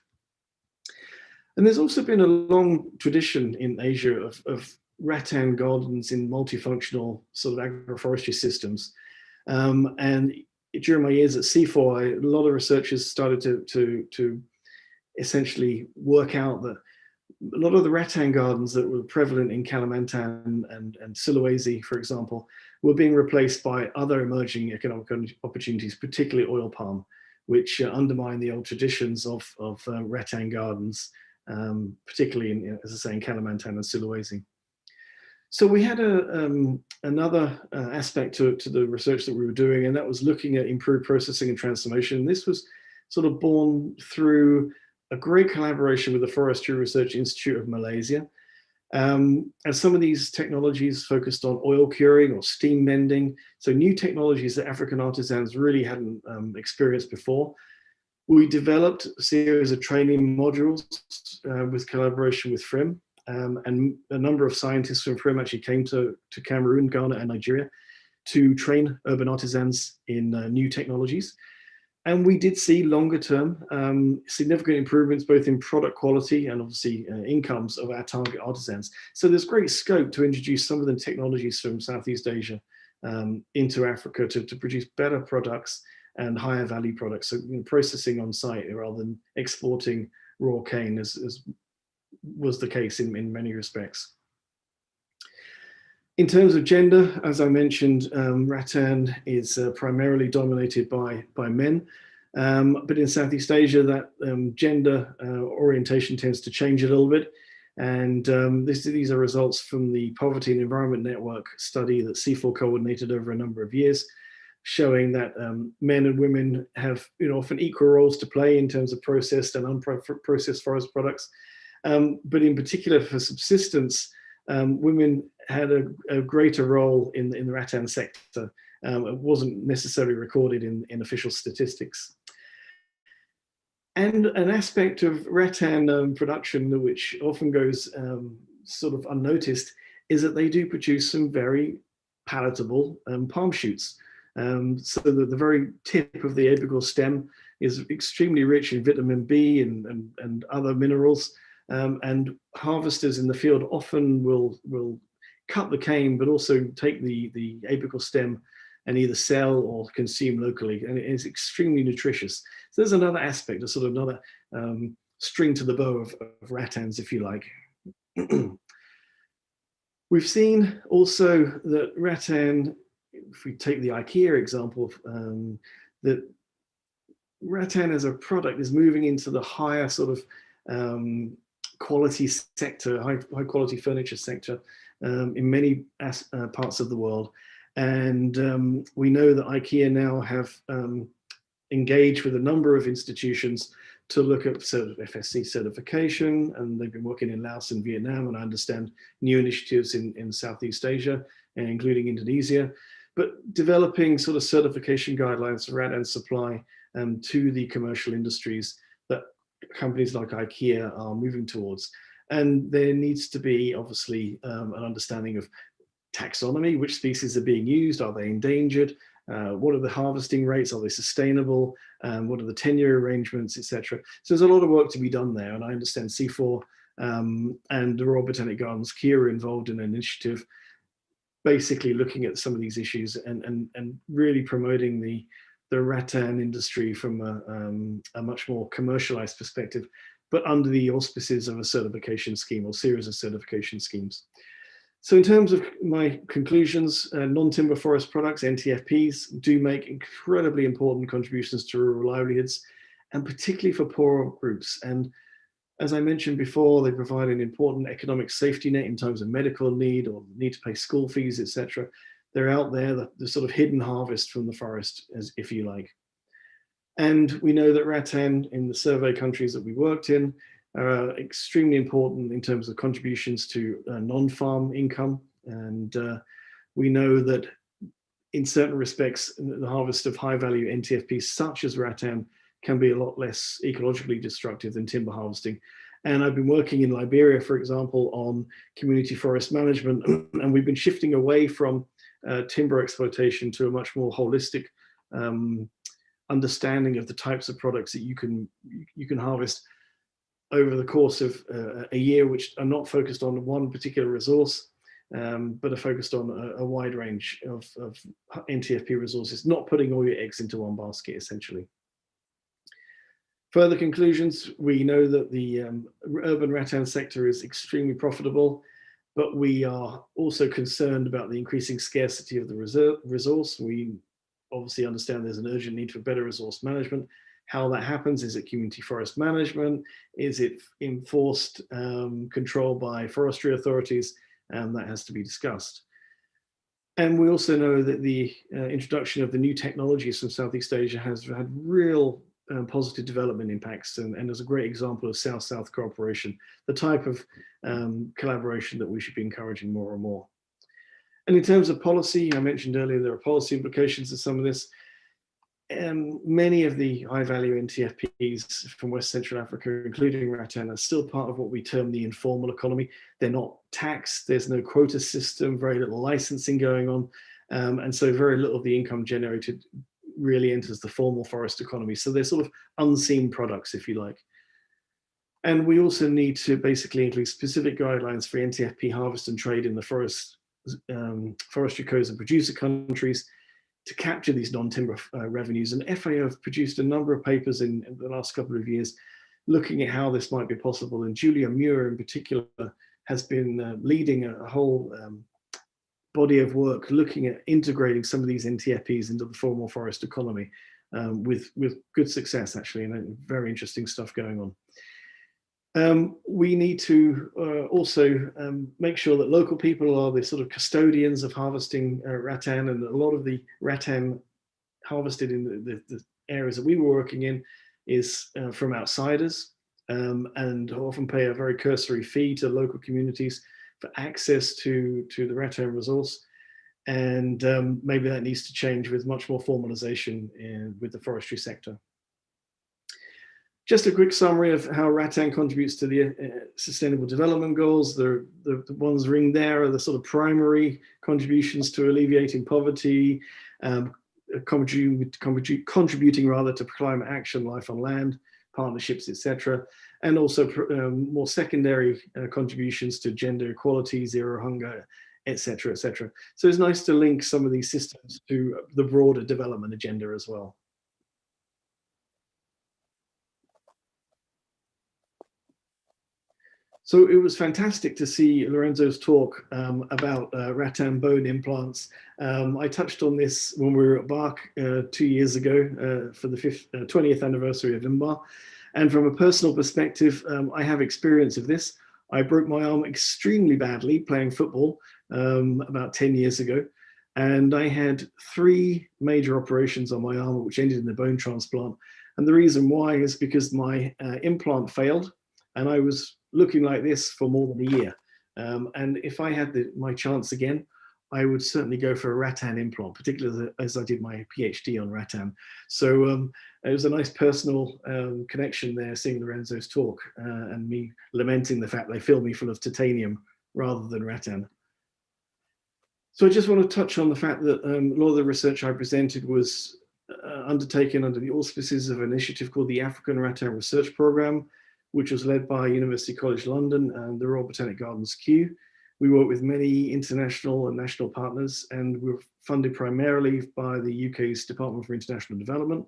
And there's also been a long tradition in Asia of rattan gardens in multifunctional sort of agroforestry systems. And during my years at C4, a lot of researchers started to essentially work out that a lot of the rattan gardens that were prevalent in Kalimantan and Sulawesi, for example, were being replaced by other emerging economic opportunities, particularly oil palm, which undermine the old traditions of rattan gardens, particularly in, as I say, in Kalimantan and Sulawesi. So we had another aspect to the research that we were doing, and that was looking at improved processing and transformation. This was sort of born through a great collaboration with the Forestry Research Institute of Malaysia. And some of these technologies focused on oil curing or steam mending. So new technologies that African artisans really hadn't experienced before. We developed a series of training modules with collaboration with FRIM. And a number of scientists from FRIM actually came to Cameroon, Ghana, and Nigeria to train urban artisans in new technologies. And we did see longer term significant improvements both in product quality and obviously incomes of our target artisans. So there's great scope to introduce some of the technologies from Southeast Asia into Africa to produce better products and higher value products. So processing on site rather than exporting raw cane as was the case in many respects. In terms of gender, as I mentioned, rattan is primarily dominated by men, but in Southeast Asia, that gender orientation tends to change a little bit. And these are results from the Poverty and Environment Network study that C4 coordinated over a number of years, showing that men and women have often equal roles to play in terms of processed and unprocessed forest products. But in particular for subsistence, women had a greater role in the rattan sector. It wasn't necessarily recorded in official statistics. And an aspect of rattan production, which often goes sort of unnoticed, is that they do produce some very palatable palm shoots. So the very tip of the apical stem is extremely rich in vitamin B and other minerals. And harvesters in the field often will cut the cane, but also take the apical stem and either sell or consume locally. And it is extremely nutritious. So there's another aspect, a sort of another string to the bow of rattans, if you like. We've seen also that rattan, if we take the IKEA example, that rattan as a product is moving into the higher sort of quality sector, high quality furniture sector in many parts of the world. And we know that IKEA now have engaged with a number of institutions to look at sort of FSC certification, and they've been working in Laos and Vietnam, and I understand new initiatives in Southeast Asia, including Indonesia, but developing sort of certification guidelines for rattan supply to the commercial industries that companies like IKEA are moving towards. And there needs to be obviously an understanding of taxonomy, which species are being used, are they endangered, what are the harvesting rates, are they sustainable, what are the tenure arrangements, etc. So there's a lot of work to be done there, and I understand C4 and the Royal Botanic Gardens, Kia are involved in an initiative basically looking at some of these issues and really promoting the rattan industry from a much more commercialized perspective, but under the auspices of a certification scheme or series of certification schemes. So in terms of my conclusions, non-timber forest products, NTFPs, do make incredibly important contributions to rural livelihoods, and particularly for poorer groups. And as I mentioned before, they provide an important economic safety net in terms of medical need or need to pay school fees, etc. They're out there, the sort of hidden harvest from the forest, as if you like. And we know that rattan in the survey countries that we worked in are extremely important in terms of contributions to non-farm income. And we know that in certain respects, the harvest of high-value NTFPs such as rattan can be a lot less ecologically destructive than timber harvesting. And I've been working in Liberia, for example, on community forest management, and we've been shifting away from timber exploitation to a much more holistic understanding of the types of products that you can harvest over the course of a year, which are not focused on one particular resource, but are focused on a wide range of NTFP resources, not putting all your eggs into one basket, essentially. Further conclusions, we know that the urban rattan sector is extremely profitable, but we are also concerned about the increasing scarcity of the resource. We obviously understand there's an urgent need for better resource management. How that happens, is it community forest management? Is it enforced control by forestry authorities? That has to be discussed. And we also know that the introduction of the new technologies from Southeast Asia has had real positive development impacts, and is a great example of South-South cooperation, the type of collaboration that we should be encouraging more and more. And in terms of policy, I mentioned earlier there are policy implications of some of this. Many of the high-value NTFPs from West Central Africa, including rattan, are still part of what we term the informal economy. They're not taxed, there's no quota system, very little licensing going on, and so very little of the income generated really enters the formal forest economy. So they're sort of unseen products, if you like. And we also need to basically include specific guidelines for NTFP harvest and trade in the forestry codes of producer countries to capture these non-timber revenues. And FAO have produced a number of papers in the last couple of years looking at how this might be possible. And Julia Muir in particular has been leading a whole body of work looking at integrating some of these NTFPs into the formal forest economy with good success, actually, and very interesting stuff going on. We need to also make sure that local people are the sort of custodians of harvesting rattan, and a lot of the rattan harvested in the areas that we were working in is from outsiders, and often pay a very cursory fee to local communities for access to the rattan resource. And maybe that needs to change with much more formalization with the forestry sector. Just a quick summary of how rattan contributes to the Sustainable Development Goals. The ones ringed there are the sort of primary contributions to alleviating poverty, contributing rather to climate action, life on land, partnerships, etc. And also more secondary contributions to gender equality, zero hunger, etc., etc. So it's nice to link some of these systems to the broader development agenda as well. So it was fantastic to see Lorenzo's talk about rattan bone implants. I touched on this when we were at BARC 2 years ago for the 20th anniversary of INBAR. And from a personal perspective, I have experience of this. I broke my arm extremely badly playing football about 10 years ago. And I had 3 major operations on my arm, which ended in a bone transplant. And the reason why is because my implant failed, and I was looking like this for more than a year. And if I had my chance again, I would certainly go for a Rattan implant, particularly as I did my PhD on Rattan. So it was a nice personal connection there, seeing Lorenzo's talk and me lamenting the fact they filled me full of titanium rather than Rattan. So I just want to touch on the fact that a lot of the research I presented was undertaken under the auspices of an initiative called the African Rattan Research Programme, which was led by University College London and the Royal Botanic Gardens Kew. We work with many international and national partners, and we're funded primarily by the UK's Department for International Development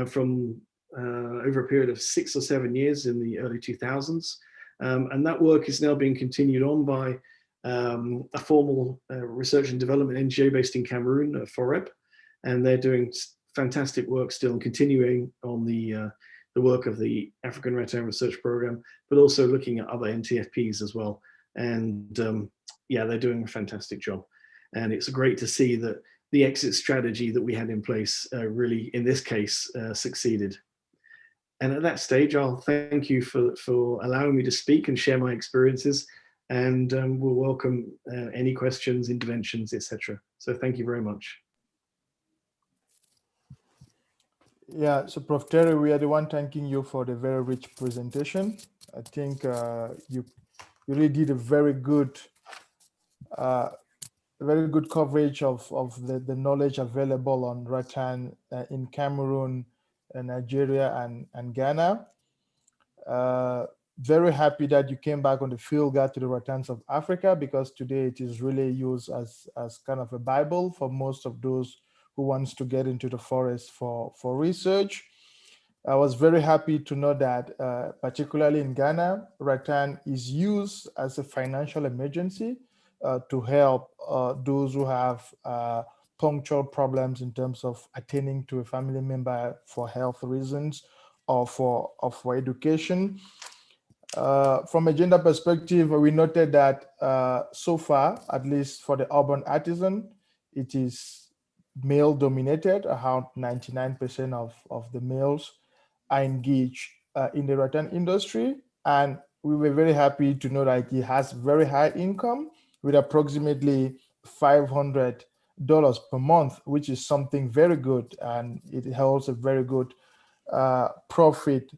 from over a period of 6 or 7 years in the early 2000s. And that work is now being continued on by a formal research and development NGO based in Cameroon, FOREP, and they're doing fantastic work still, continuing on the work of the African Rattan Research Programme, but also looking at other NTFPs as well. And yeah, they're doing a fantastic job. And it's great to see that the exit strategy that we had in place really, in this case, succeeded. And at that stage, I'll thank you for allowing me to speak and share my experiences, and we'll welcome any questions, interventions, etc. So thank you very much. Yeah, so Prof. Terry, we are the one thanking you for the very rich presentation. I think you really did a very good coverage of the knowledge available on Rattan in Cameroon, Nigeria, and Ghana. Very happy that you came back on the field guide to the Rattans of Africa, because today it is really used as kind of a Bible for most of those who wants to get into the forest for research. I was very happy to know that, particularly in Ghana, Rattan is used as a financial emergency to help those who have punctual problems in terms of attending to a family member for health reasons or for education. From a gender perspective, we noted that so far, at least for the urban artisan, it is male dominated. Around 99% of the males are engaged in the rattan industry. And we were very happy to know that he has very high income with approximately $500 per month, which is something very good. And it holds a very good profit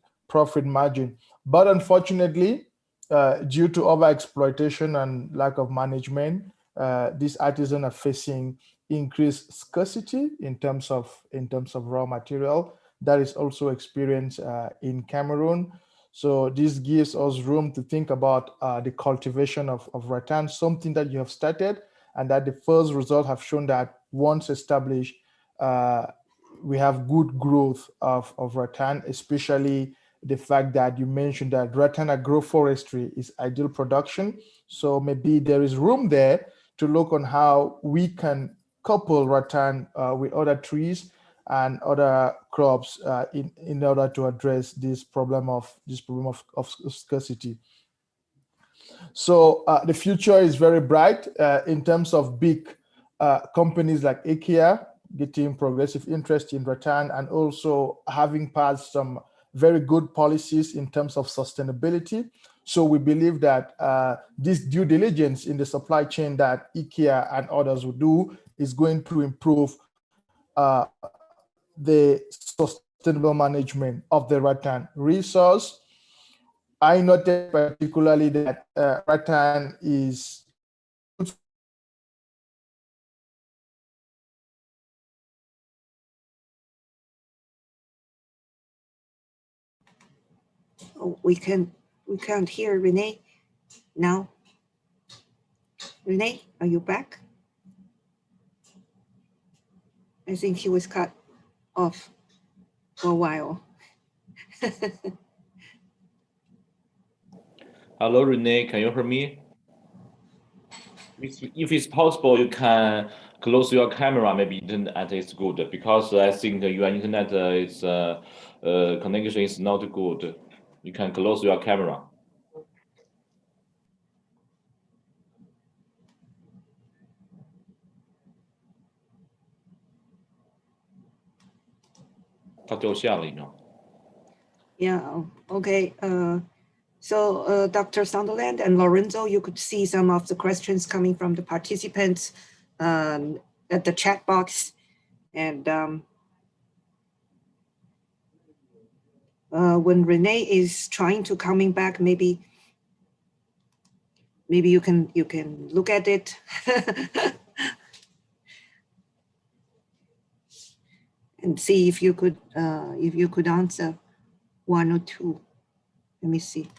margin. But unfortunately, due to overexploitation and lack of management, these artisans are facing increased scarcity in terms of raw material. That is also experienced in Cameroon. So this gives us room to think about the cultivation of rattan, something that you have started, and that the first results have shown that once established, we have good growth of rattan, especially the fact that you mentioned that rattan agroforestry is ideal production. So maybe there is room there to look on how we can couple rattan with other trees and other crops in order to address this problem of scarcity. So the future is very bright in terms of big companies like IKEA getting progressive interest in rattan, and also having passed some very good policies in terms of sustainability. So we believe that this due diligence in the supply chain that IKEA and others will do is going to improve the sustainable management of the rattan resource. I noted particularly that rattan is Oh, we can't hear Renee now. Renee, are you back? I think he was cut off for a while. Hello, Renee, can you hear me? If it's possible, you can close your camera, maybe internet is good, because I think your internet is connection is not good. You can close your camera. Yeah, okay. So Dr. Sunderland and Lorenzo, you could see some of the questions coming from the participants at the chat box. And when Renee is trying to coming back, maybe you can look at it. And see if you could answer one or two. Let me see.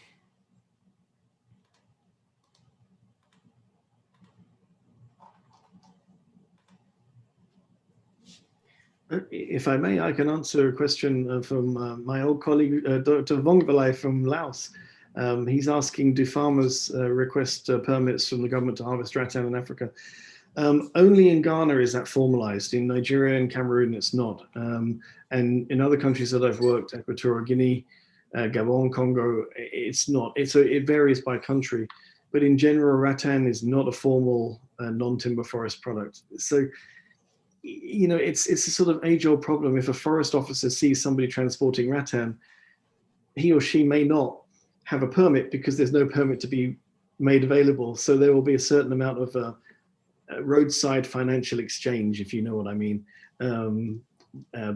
If I may, I can answer a question from my old colleague, Dr. Vongvilai from Laos. He's asking, do farmers request permits from the government to harvest rattan in Africa? Only in Ghana is that formalized. In Nigeria and Cameroon, it's not. And in other countries that I've worked, Equatorial Guinea, Gabon, Congo, it's not. It varies by country. But in general, rattan is not a formal non-timber forest product. So, you know, it's a sort of age-old problem. If a forest officer sees somebody transporting rattan, he or she may not have a permit because there's no permit to be made available. So there will be a certain amount of roadside financial exchange, if you know what I mean,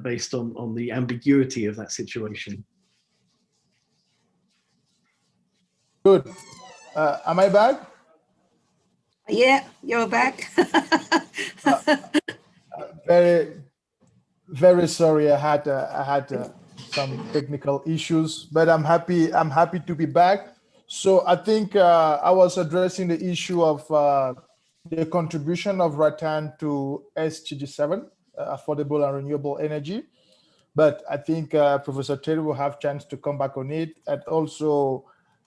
based on the ambiguity of that situation. Good. Am I back? Yeah, you're back. Very sorry. I had some technical issues, but I'm happy to be back. So I think I was addressing the issue of the contribution of Rattan to SDG7, affordable and renewable energy. But I think Professor Terry will have a chance to come back on it. And also,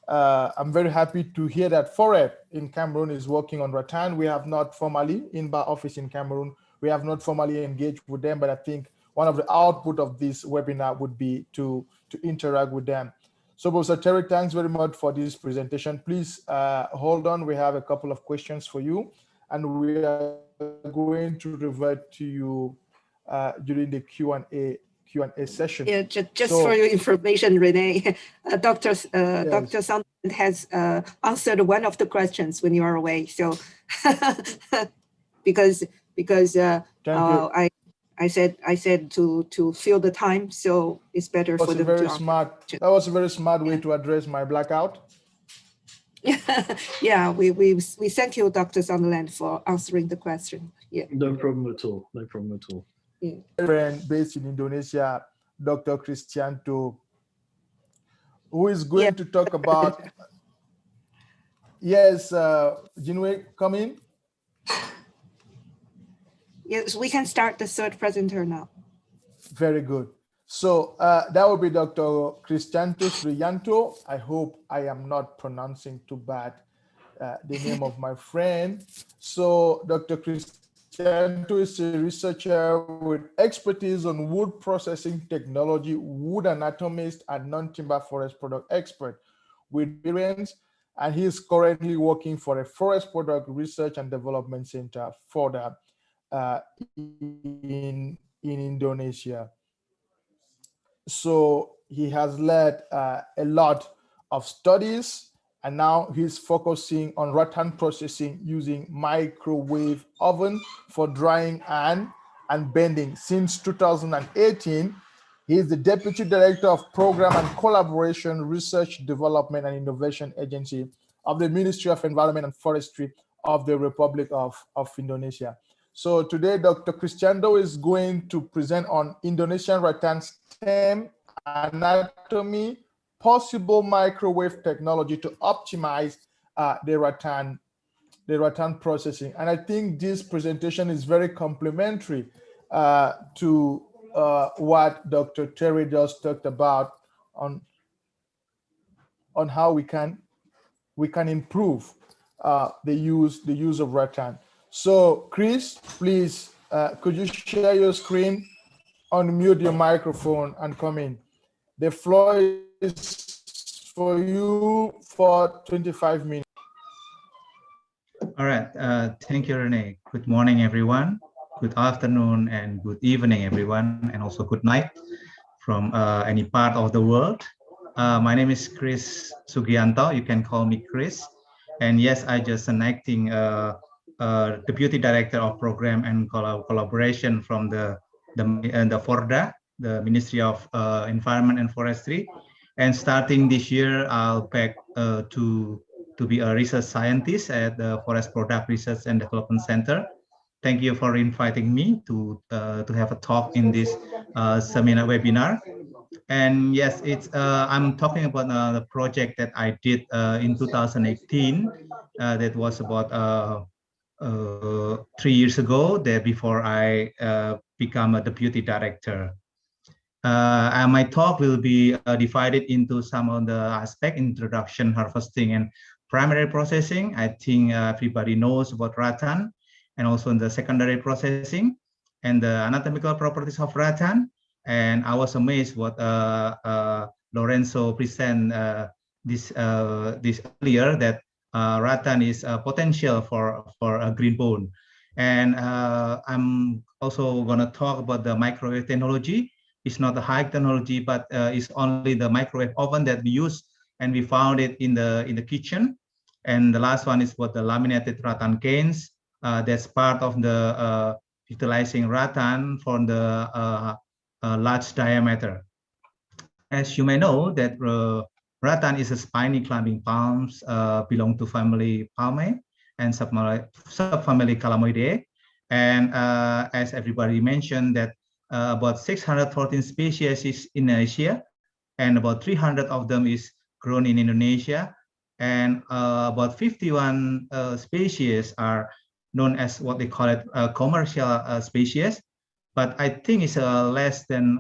I'm very happy to hear that FOREP in Cameroon is working on Rattan. We have not formally, INBAR office in Cameroon, we have not formally engaged with them, but I think one of the output of this webinar would be to interact with them. So Professor Terry, thanks very much for this presentation. Please hold on. We have a couple of questions for you, and we are going to revert to you during the Q&A session. Yeah, just for your information, Renee, Dr. Sunderland has answered one of the questions when you are away. So because I said to fill the time, so it's better for them to answer. That was a very smart way to address my blackout. Yeah, we thank you, Dr. Sunderland, for answering the question. Yeah. No problem at all. No problem at all. Yeah. Friend based in Indonesia, Dr. Cristianto, who is going to talk about. Yes, Jinwei, come in. Yes, we can start the third presenter now. Very good. So that will be Dr. Cristianto Sriyanto. I hope I am not pronouncing too bad the name of my friend. So Dr. Cristianto is a researcher with expertise on wood processing technology, wood anatomist, and non-timber forest product expert with experience. And he is currently working for a forest product research and development center for the in Indonesia. So he has led a lot of studies, and now he's focusing on rattan processing using microwave oven for drying and bending. Since 2018, he is the Deputy Director of Program and Collaboration Research Development and Innovation Agency of the Ministry of Environment and Forestry of the Republic of Indonesia. So today, Dr. Cristianto is going to present on Indonesian rattan stem anatomy, possible microwave technology to optimize the rattan processing. And I think this presentation is very complementary to what Dr. Terry just talked about on how we can improve the use of rattan. So Chris, please, could you share your screen, unmute your microphone and come in. The floor is for you for 25 minutes. All right, thank you, Renee. Good morning, everyone. Good afternoon and good evening, everyone, and also good night from any part of the world. My name is Chris Sugianto. You can call me Chris. And yes, I just enacting Deputy Director of Program and Collaboration from the FORDA, the Ministry of Environment and Forestry. And starting this year, I'll back to be a research scientist at the Forest Product Research and Development Center. Thank you for inviting me to have a talk in this seminar webinar. And yes, it's I'm talking about the project that I did in 2018. That was about 3 years ago, there before I become a deputy director. And my talk will be divided into some of the aspect: introduction, harvesting, and primary processing. I think everybody knows about Rattan, and also in the secondary processing and the anatomical properties of Rattan. And I was amazed what Lorenzo present this earlier, that Rattan is potential for a green bone. And I'm also going to talk about the microwave technology. It's not a high technology, but it's only the microwave oven that we use, and we found it in the kitchen. And the last one is what the laminated rattan canes. That's part of the utilizing rattan for the large diameter. As you may know, that Rattan is a spiny climbing palms, belong to family Palmae and subfamily Calamoideae. And as everybody mentioned, that about 614 species is in Asia, and about 300 of them is grown in Indonesia, and about 51 species are known as what they call it commercial species. But I think it's less than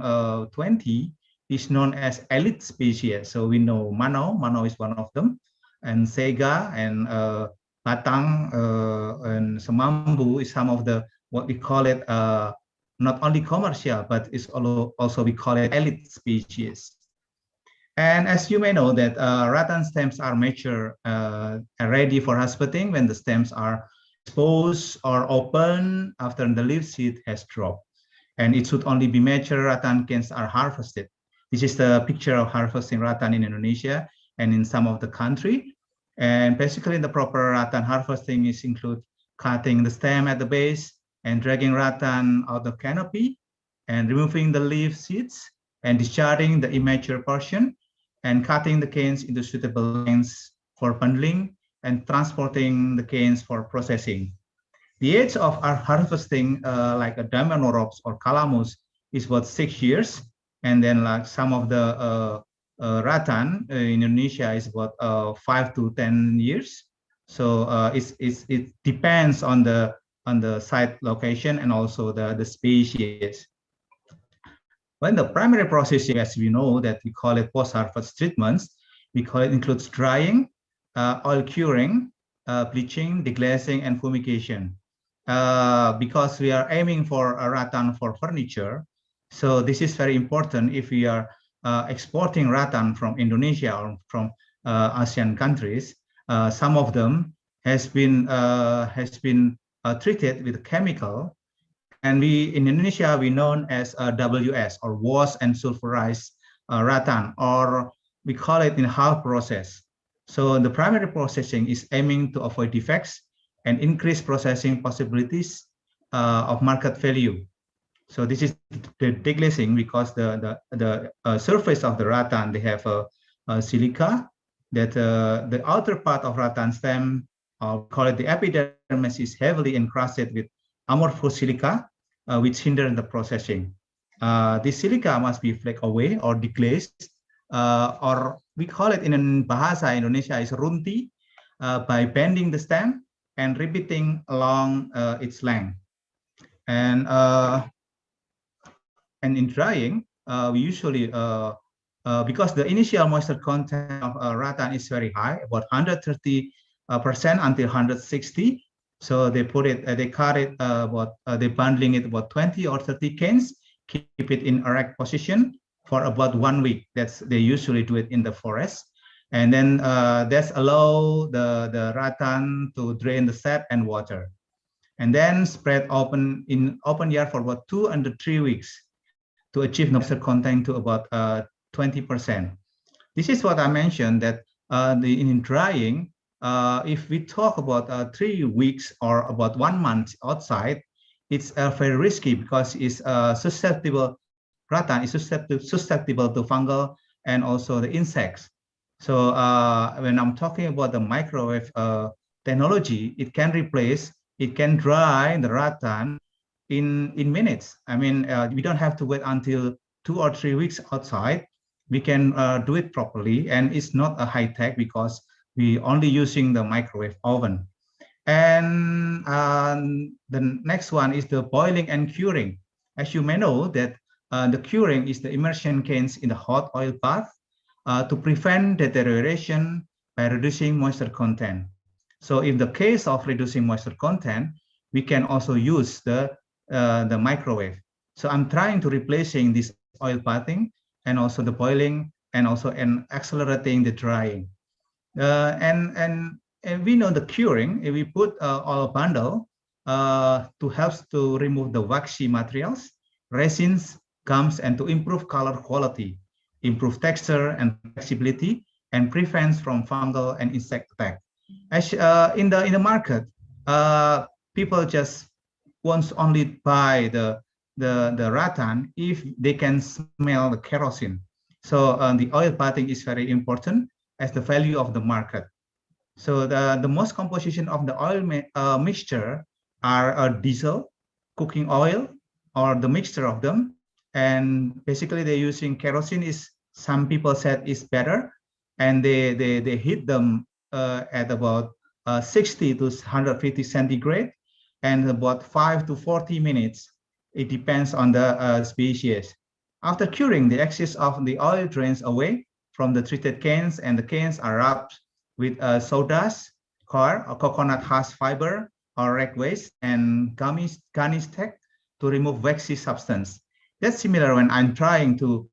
20 is known as elite species. So we know Mano is one of them, and Sega and Batang and Semambu is some of the what we call it not only commercial, but it's also we call it elite species. And as you may know that rattan stems are mature and ready for harvesting when the stems are exposed or open after the leaf seed has dropped. And it should only be mature rattan canes are harvested. This is the picture of harvesting rattan in Indonesia and in some of the country. And basically the proper rattan harvesting is include cutting the stem at the base and dragging rattan out of canopy and removing the leaf seeds and discharging the immature portion and cutting the canes into suitable lengths for bundling and transporting the canes for processing. The age of our harvesting, like a Daimanoropes or Calamus, is about 6 years. And then like some of the rattan in Indonesia is about 5 to 10 years. So it depends on the site location and also the species. When the primary processing, as we know that we call it post-harvest treatments, we call it includes drying, oil curing, bleaching, deglazing, and fumigation. Because we are aiming for a rattan for furniture, so this is very important if we are exporting rattan from Indonesia or from ASEAN countries. Some of them has been treated with chemical, and we in Indonesia we known as WS or wash and sulfurized rattan, or we call it in half process. So the primary processing is aiming to avoid defects and increase processing possibilities of market value. So this is the deglazing, because the surface of the rattan, they have a silica that the outer part of rattan stem, we call it the epidermis, is heavily encrusted with amorphous silica, which hinder the processing. This silica must be flaked away or deglazed, or we call it in Bahasa Indonesia is runti, by bending the stem and repeating along its length. And in drying, we usually, because the initial moisture content of rattan is very high, about 130% until 160. So they put it, they cut it, they bundling it about 20 or 30 canes, keep it in erect position for about 1 week. They usually do it in the forest. And then that's allow the rattan to drain the sap and water. And then spread open in open yard for about 2 and 3 weeks to achieve moisture content to about 20%. This is what I mentioned, that in drying, if we talk about 3 weeks or about 1 month outside, it's very risky because it's susceptible. Rattan is susceptible to fungal and also the insects. So when I'm talking about the microwave technology, it can dry the rattan in minutes. I mean, we don't have to wait until 2 or 3 weeks outside. We can do it properly, and it's not a high tech because we only using the microwave oven. And the next one is the boiling and curing. As you may know that the curing is the immersion canes in the hot oil bath to prevent deterioration by reducing moisture content. So in the case of reducing moisture content, we can also use the microwave. So I'm trying to replacing this oil bathing and also the boiling and also accelerating the drying. And we know the curing, if we put oil bundle to help to remove the waxy materials, resins, gums, and to improve color quality, improve texture and flexibility, and prevents from fungal and insect attack. As in the market, people just wants only buy the rattan if they can smell the kerosene. So the oil bathing is very important as the value of the market. So the most composition of the oil mixture are diesel, cooking oil, or the mixture of them. And basically they're using kerosene is, some people said is better. And they heat them at about 60 to 150 centigrade and about 5 to 40 minutes. It depends on the species. After curing, the excess of the oil drains away from the treated canes, and the canes are rubbed with sawdust, coir, or coconut husk fiber, or rag waste, and garnish tack to remove waxy substance. That's similar when I'm trying to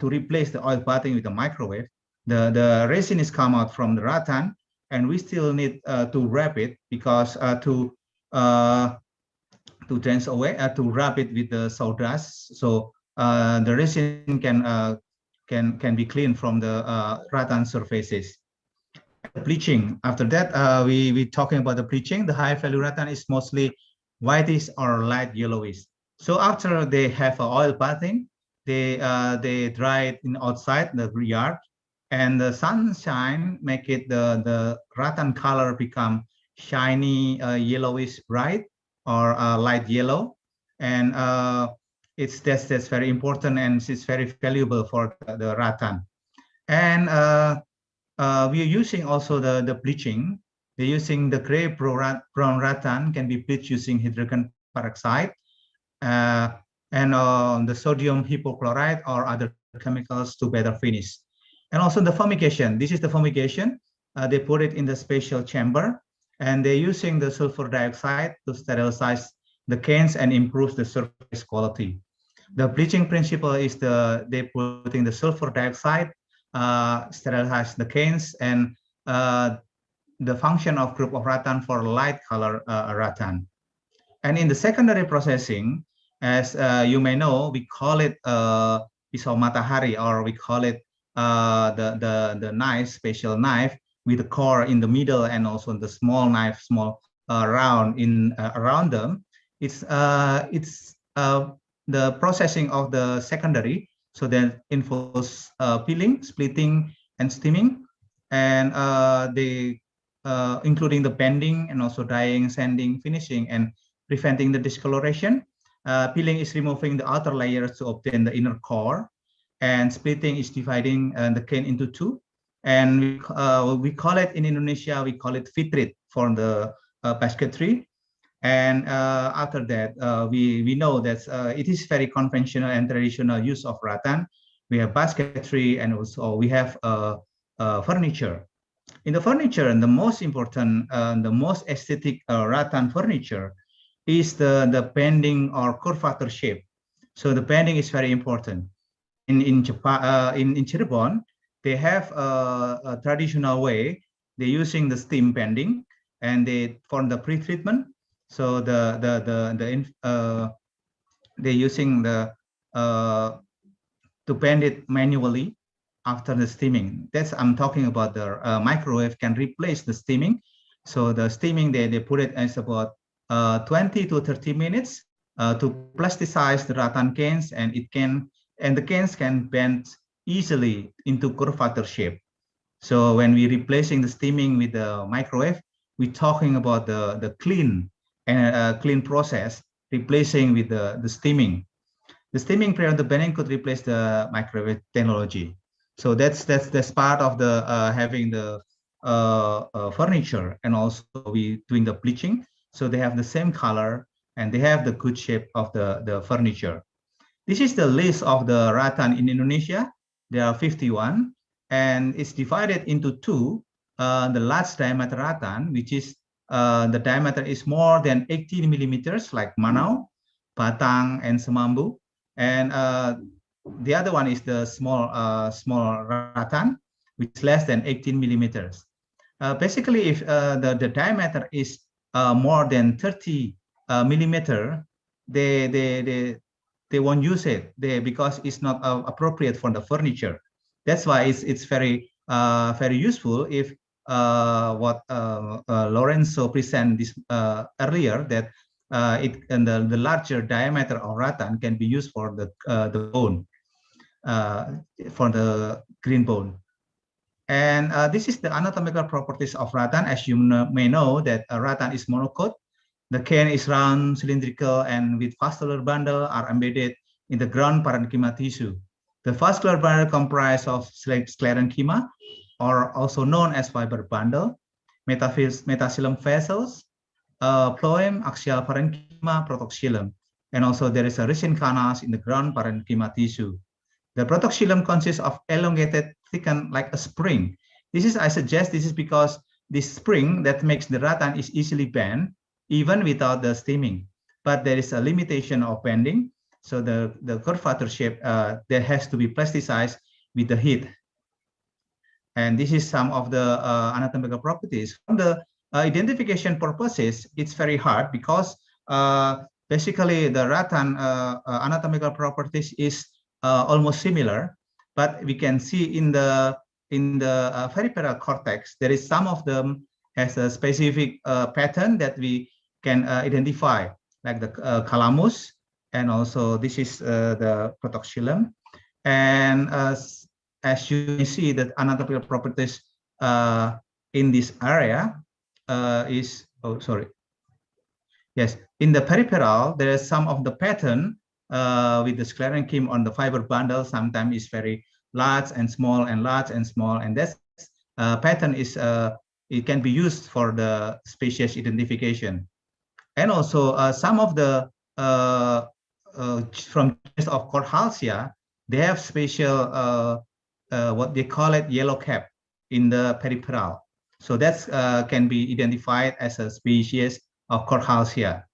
replace the oil bathing with the microwave. The resin is come out from the rattan, and we still need to wrap it because to drain away, to wrap it with the sawdust, so the resin can be cleaned from the rattan surfaces. Bleaching. After that, we talking about the bleaching. The high value rattan is mostly whitish or light yellowish. So after they have oil bathing, they dry it in outside the yard, and the sunshine make it the rattan color become shiny yellowish bright or light yellow, and that's very important, and it's very valuable for the rattan. And we are using also the bleaching. They're using the gray brown rattan can be bleached using hydrogen peroxide and the sodium hypochlorite or other chemicals to better finish. And also the fumigation. This is the fumigation. They put it in the special chamber, and they're using the sulfur dioxide to sterilize the canes and improve the surface quality. The bleaching principle is they putting the sulfur dioxide, sterilize the canes, and the function of group of rattan for light color rattan. And in the secondary processing, as you may know, we call it pisau matahari, or we call it the knife, special knife with the core in the middle and also the small knife, small round in around them. It's the processing of the secondary, so that involves peeling, splitting, and steaming, and including the bending and also dyeing, sanding, finishing, and preventing the discoloration. Peeling is removing the outer layers to obtain the inner core, and splitting is dividing the cane into two. And we call it in Indonesia, we call it fitrit for the basketry. And after that, we know that it is very conventional and traditional use of rattan. We have basketry, and also we have furniture. In the furniture, and the most important, the most aesthetic rattan furniture is the bending or curvature shape. So the bending is very important. In Japan, in Cirebon, they have a traditional way. They're using the steam bending, and they for the pre-treatment. So they're using to bend it manually, after the steaming. I'm talking about the microwave can replace the steaming. So the steaming, they put it as about 20 to 30 minutes to plasticize the rattan canes, and the canes can bend easily into curvature shape. So when we're replacing the steaming with the microwave, we're talking about the clean process replacing with the steaming. The steaming prior to bending could replace the microwave technology. So that's part of the having the furniture, and also we doing the bleaching. So they have the same color and they have the good shape of the furniture. This is the list of the rattan in Indonesia. There are 51, and it's divided into two. The large diameter rattan, which is the diameter is more than 18 millimeters, like Manau, Batang, and Semambu. And the other one is the small rattan, which is less than 18 millimeters. Basically, if the diameter is more than 30 millimeter, they won't use it because it's not appropriate for the furniture. That's why it's very useful if what Lorenzo presented this earlier, that the larger diameter of rattan can be used for the bone, for the green bone. And this is the anatomical properties of rattan. As you may know, that rattan is monocote. The cane is round, cylindrical, and with vascular bundle are embedded in the ground parenchyma tissue. The vascular bundle comprised of sclerenchyma, or also known as fiber bundle, metaxylem vessels, phloem, axial parenchyma, protoxylem, and also there is a resin canals in the ground parenchyma tissue. The protoxylem consists of elongated, thickened like a spring. I suggest this is because this spring that makes the rattan is easily bent, even without the steaming. But there is a limitation of bending. So the curvature shape there has to be plasticized with the heat. And this is some of the anatomical properties. From the identification purposes, it's very hard because basically the rattan anatomical properties is almost similar, but we can see in the peripheral cortex, there is some of them has a specific pattern that we can identify, like the calamus, and also this is the protoxylem. And as you can see, that anatomical properties in this area is, yes, in the peripheral, there is some of the pattern with the sclerenchyma on the fiber bundle. Sometimes is very large and small, and large and small, and that pattern is it can be used for the species identification. And also some of the from of Corhalsia, they have special what they call it yellow cap in the peripheral. So that's can be identified as a species of Corhalsia.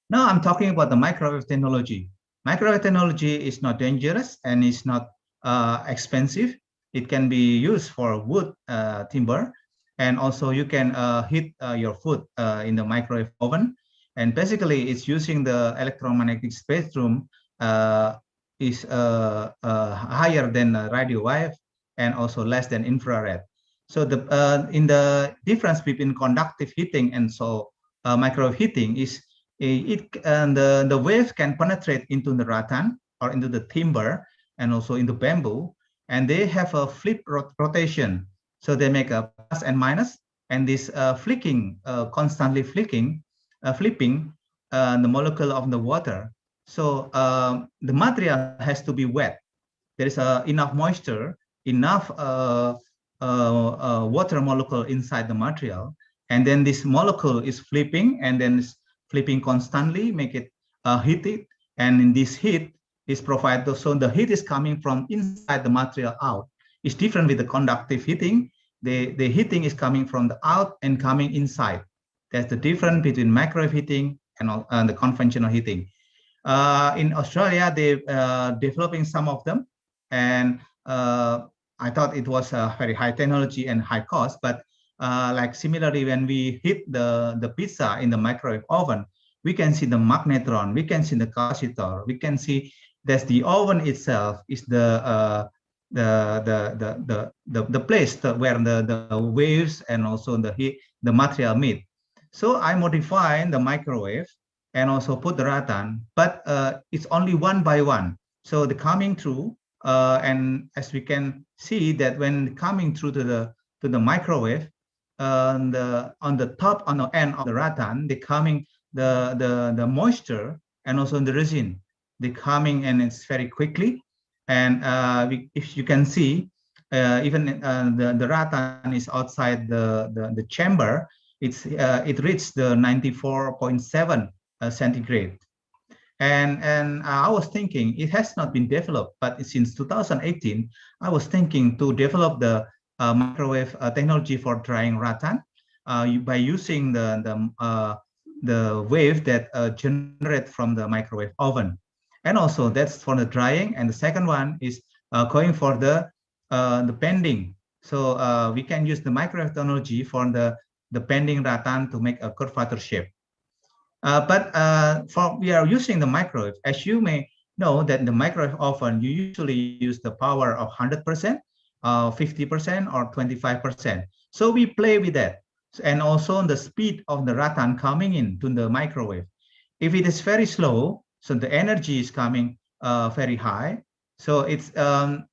Now I'm talking about the microwave technology. Microwave technology is not dangerous and is not expensive. It can be used for wood, timber, and also you can heat your food in the microwave oven. And basically, it's using the electromagnetic spectrum is higher than radio wave and also less than infrared. So the in the difference between conductive heating and so microwave heating is the waves can penetrate into the rattan or into the timber and also into bamboo, and they have a flip rotation. So they make a plus and minus, and this flicking, constantly flipping the molecule of the water. So the material has to be wet. There is enough moisture, enough water molecule inside the material, and then this molecule is flipping, and then flipping constantly, make it heated, and in this heat is provided. So the heat is coming from inside the material out. It's different with the conductive heating. The heating is coming from the out and coming inside. That's the difference between microwave heating and the conventional heating. In Australia, they're developing some of them, and I thought it was a very high technology and high cost, but like similarly, when we heat the pizza in the microwave oven, we can see the magnetron, we can see the capacitor, we can see that the oven itself is the the place where the waves and also the material meet. So I modify the microwave and also put the rattan, but it's only one by one. So the coming through, and as we can see that when coming through to the microwave, on the top, on the end of the rattan, they coming the moisture and also the resin, they coming, and it's very quickly. And if you can see, even the rattan is outside the chamber. It reached the 94.7 centigrade. And I was thinking it has not been developed, but since 2018, I was thinking to develop the microwave technology for drying rattan by using the wave that generate from the microwave oven. And also that's for the drying. And the second one is going for the bending. So we can use the microwave technology for the bending rattan to make a curvature shape. But we are using the microwave. As you may know that the microwave oven, you usually use the power of 100%, 50% or 25%. So we play with that. And also the speed of the rattan coming into the microwave. If it is very slow, so the energy is coming very high. So it's the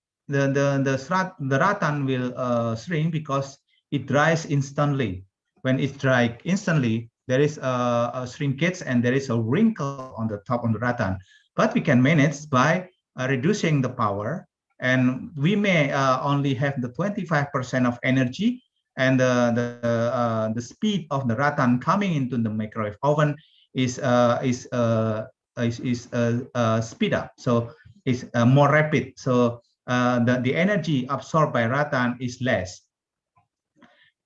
rattan will shrink because it dries instantly. When it dries instantly, there is a shrinkage and there is a wrinkle on the top of the rattan. But we can manage by reducing the power, and we may only have the 25% of energy, and the speed of the rattan coming into the microwave oven is speed up. So it's more rapid. So the energy absorbed by rattan is less.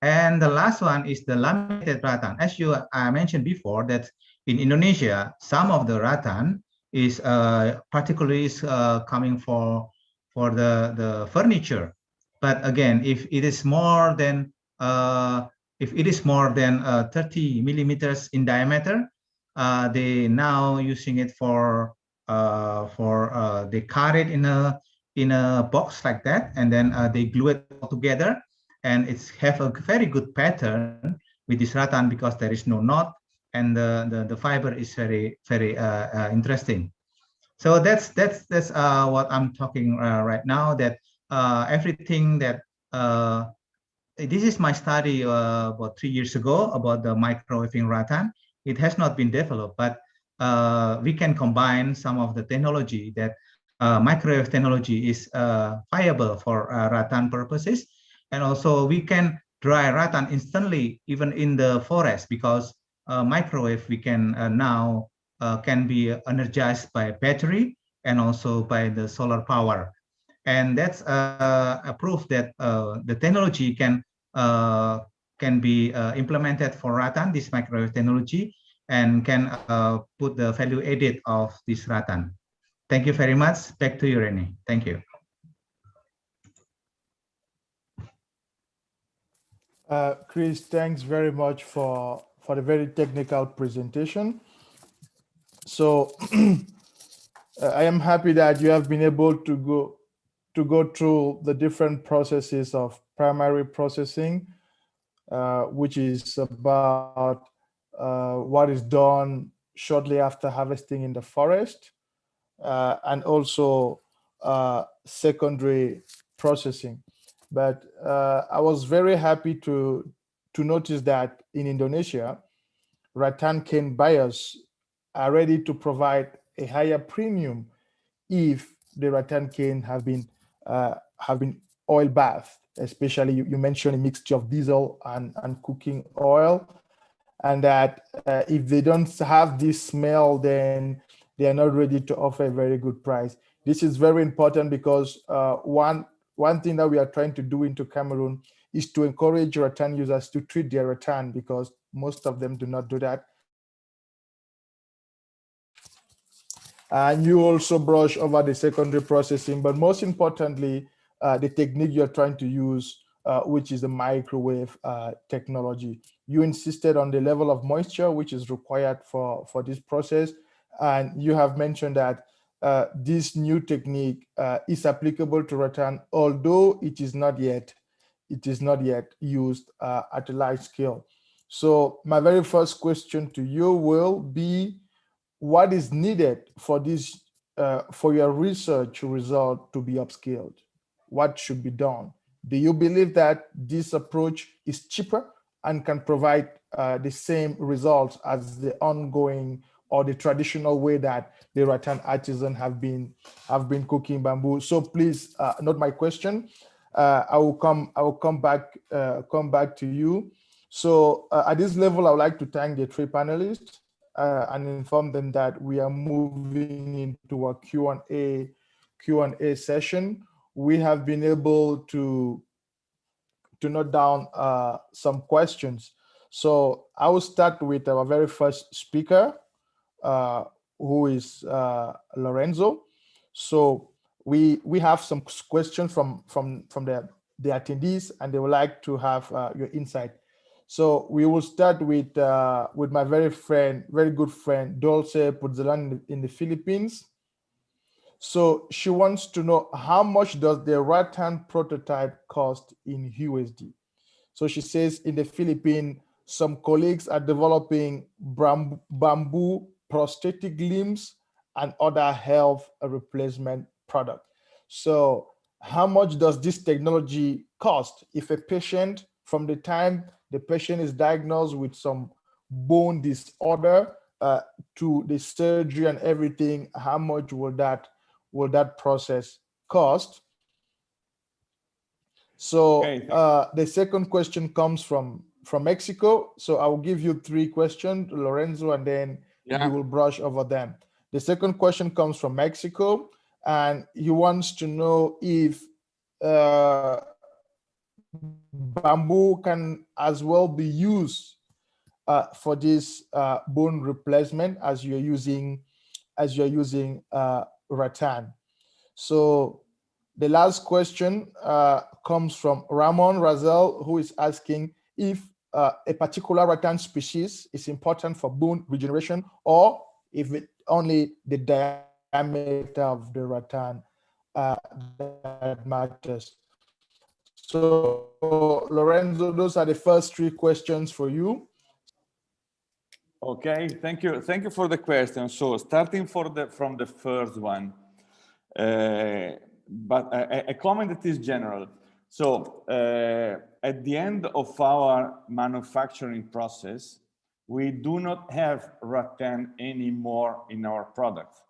And the last one is the laminated rattan. As I mentioned before, that in Indonesia, some of the rattan is particularly coming for the furniture. But again, if it is more than 30 millimeters in diameter, they now using it they cut it in a box like that, and then they glue it all together. And it's have a very good pattern with this rattan because there is no knot, and the fiber is very interesting. So that's what I'm talking right now. That everything that this is my study about 3 years ago about the microwaving rattan. It has not been developed, but we can combine some of the technology that microwave technology is viable for rattan purposes. And also we can dry rattan instantly even in the forest, because microwave we can now can be energized by battery and also by the solar power. And that's a proof that the technology can be implemented for rattan, this microwave technology, and can put the value added of this rattan. Thank you very much. Back to you, Rene. Thank you. Chris, thanks very much for the very technical presentation. So I am happy that you have been able to go through the different processes of primary processing, which is about what is done shortly after harvesting in the forest, and also secondary processing. But I was very happy to notice that in Indonesia, rattan cane buyers are ready to provide a higher premium if the rattan cane have been oil bathed. Especially you mentioned a mixture of diesel and cooking oil, and that if they don't have this smell, then they are not ready to offer a very good price. This is very important because one thing that we are trying to do into Cameroon is to encourage rattan users to treat their rattan, because most of them do not do that. And you also brush over the secondary processing, but most importantly, the technique you're trying to use, which is the microwave technology. You insisted on the level of moisture which is required for this process. And you have mentioned that this new technique is applicable to rattan, although it is not yet used at a large scale. So my very first question to you will be, what is needed for this for your research result to be upscaled? What should be done? Do you believe that this approach is cheaper and can provide the same results as the ongoing or the traditional way that the Rattan artisans have been cooking bamboo? So please note my question. I will come back to you. So at this level, I would like to thank the three panelists and inform them that we are moving into a Q&A session. We have been able to note down some questions. So I will start with our very first speaker, who is Lorenzo. So we have some questions from the attendees, and they would like to have your insight. So we will start with my very good friend, Dulce Putzalan in the Philippines. So she wants to know, how much does the Rattan prototype cost in USD? So she says, in the Philippines, some colleagues are developing bamboo prosthetic limbs and other health replacement products. So how much does this technology cost? If a patient, from the time the patient is diagnosed with some bone disorder to the surgery and everything, how much will that process cost? So the second question comes from Mexico. So I will give you three questions, Lorenzo, and then you will brush over them. The second question comes from Mexico, and he wants to know if bamboo can as well be used for this bone replacement as you're using rattan. So the last question comes from Ramon Razel, who is asking if a particular rattan species is important for bone regeneration, or if it only the diameter of the rattan that matters. So Lorenzo, those are the first three questions for you. Okay, thank you for the question. So starting from the first one, but a comment that is general. So at the end of our manufacturing process, we do not have rattan anymore in our product.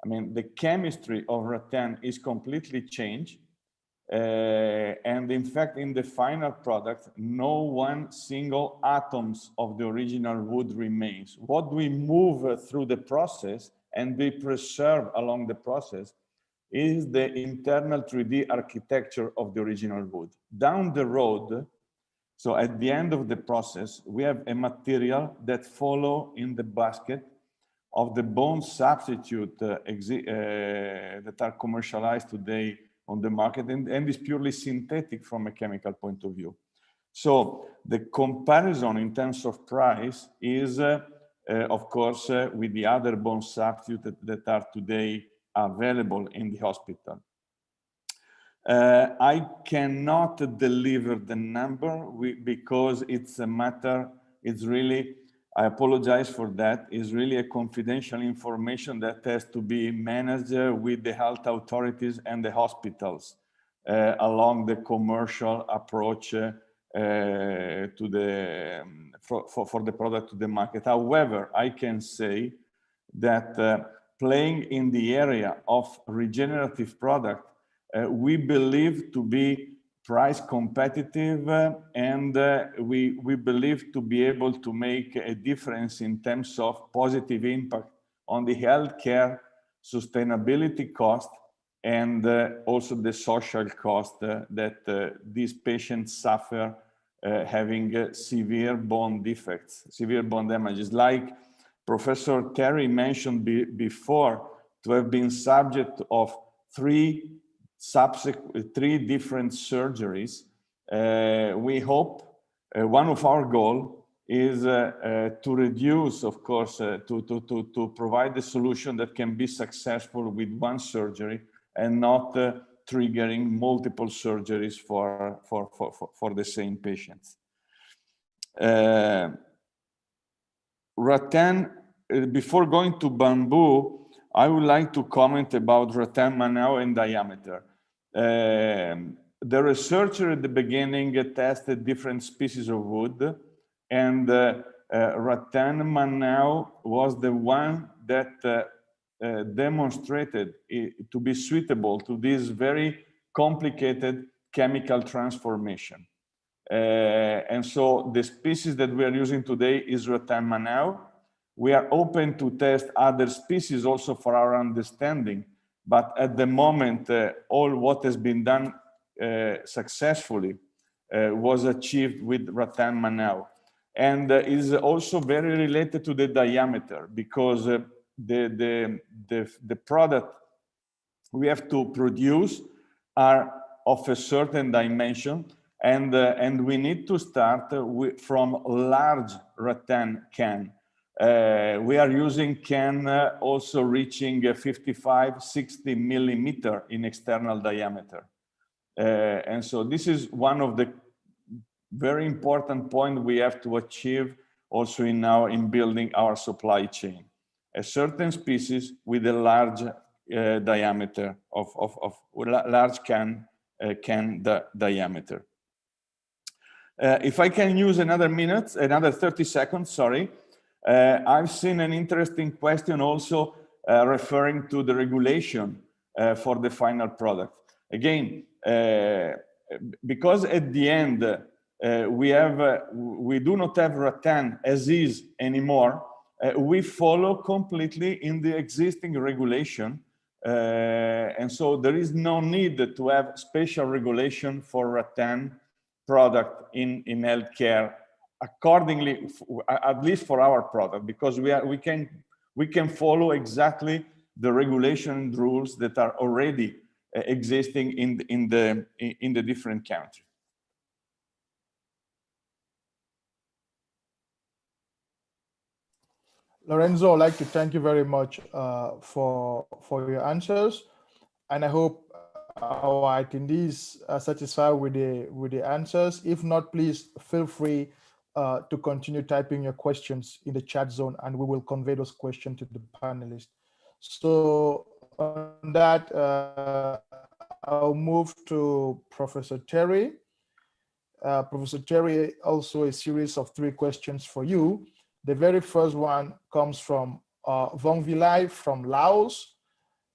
I mean, the chemistry of rattan is completely changed. And in fact, in the final product, no one single atoms of the original wood remains. What we move through the process and we preserve along the process is the internal 3D architecture of the original wood. Down the road, so at the end of the process, we have a material that follow in the basket of the bone substitute that are commercialized today on the market, and is purely synthetic from a chemical point of view. So the comparison in terms of price is, of course, with the other bone substitutes that are today available in the hospital. I cannot deliver the number because it's a matter, it's really, I apologize for that, it's really a confidential information that has to be managed with the health authorities and the hospitals along the commercial approach to the, for the product to the market. However, I can say that playing in the area of regenerative product, we believe to be price competitive, and we believe to be able to make a difference in terms of positive impact on the healthcare sustainability cost and also the social cost that these patients suffer having severe bone defects, severe bone damages. Like Professor Terry mentioned before, to have been subject of three different surgeries. We hope one of our goals is to reduce, of course, to provide a solution that can be successful with one surgery and not triggering multiple surgeries for the same patients. Rattan, before going to bamboo, I would like to comment about Rattan Manao and diameter. The researcher at the beginning tested different species of wood, and Rattan Manao was the one that demonstrated to be suitable to this very complicated chemical transformation. And so the species that we are using today is Rattan Manao. We are open to test other species also for our understanding, but at the moment, all what has been done successfully was achieved with Rattan Manao, and is also very related to the diameter, because the product we have to produce are of a certain dimension, and we need to start from large rattan can. We are using can also reaching 55, 60 millimeter in external diameter. And so this is one of the very important points we have to achieve also in building our supply chain. A certain species with a large diameter of large can diameter. If I can use another 30 seconds, sorry. I've seen an interesting question also referring to the regulation for the final product. Again, because at the end we do not have rattan as is anymore, we follow completely in the existing regulation, and so there is no need to have special regulation for rattan product in healthcare accordingly, at least for our product, because we can follow exactly the regulation and rules that are already existing in the different countries. Lorenzo, I'd like to thank you very much for your answers, and I hope our attendees are satisfied with the answers. If not, please feel free to continue typing your questions in the chat zone, and we will convey those questions to the panelists. So on that, I'll move to Professor Terry. Professor Terry, also a series of 3 questions for you. The very first one comes from Vong Vilai from Laos.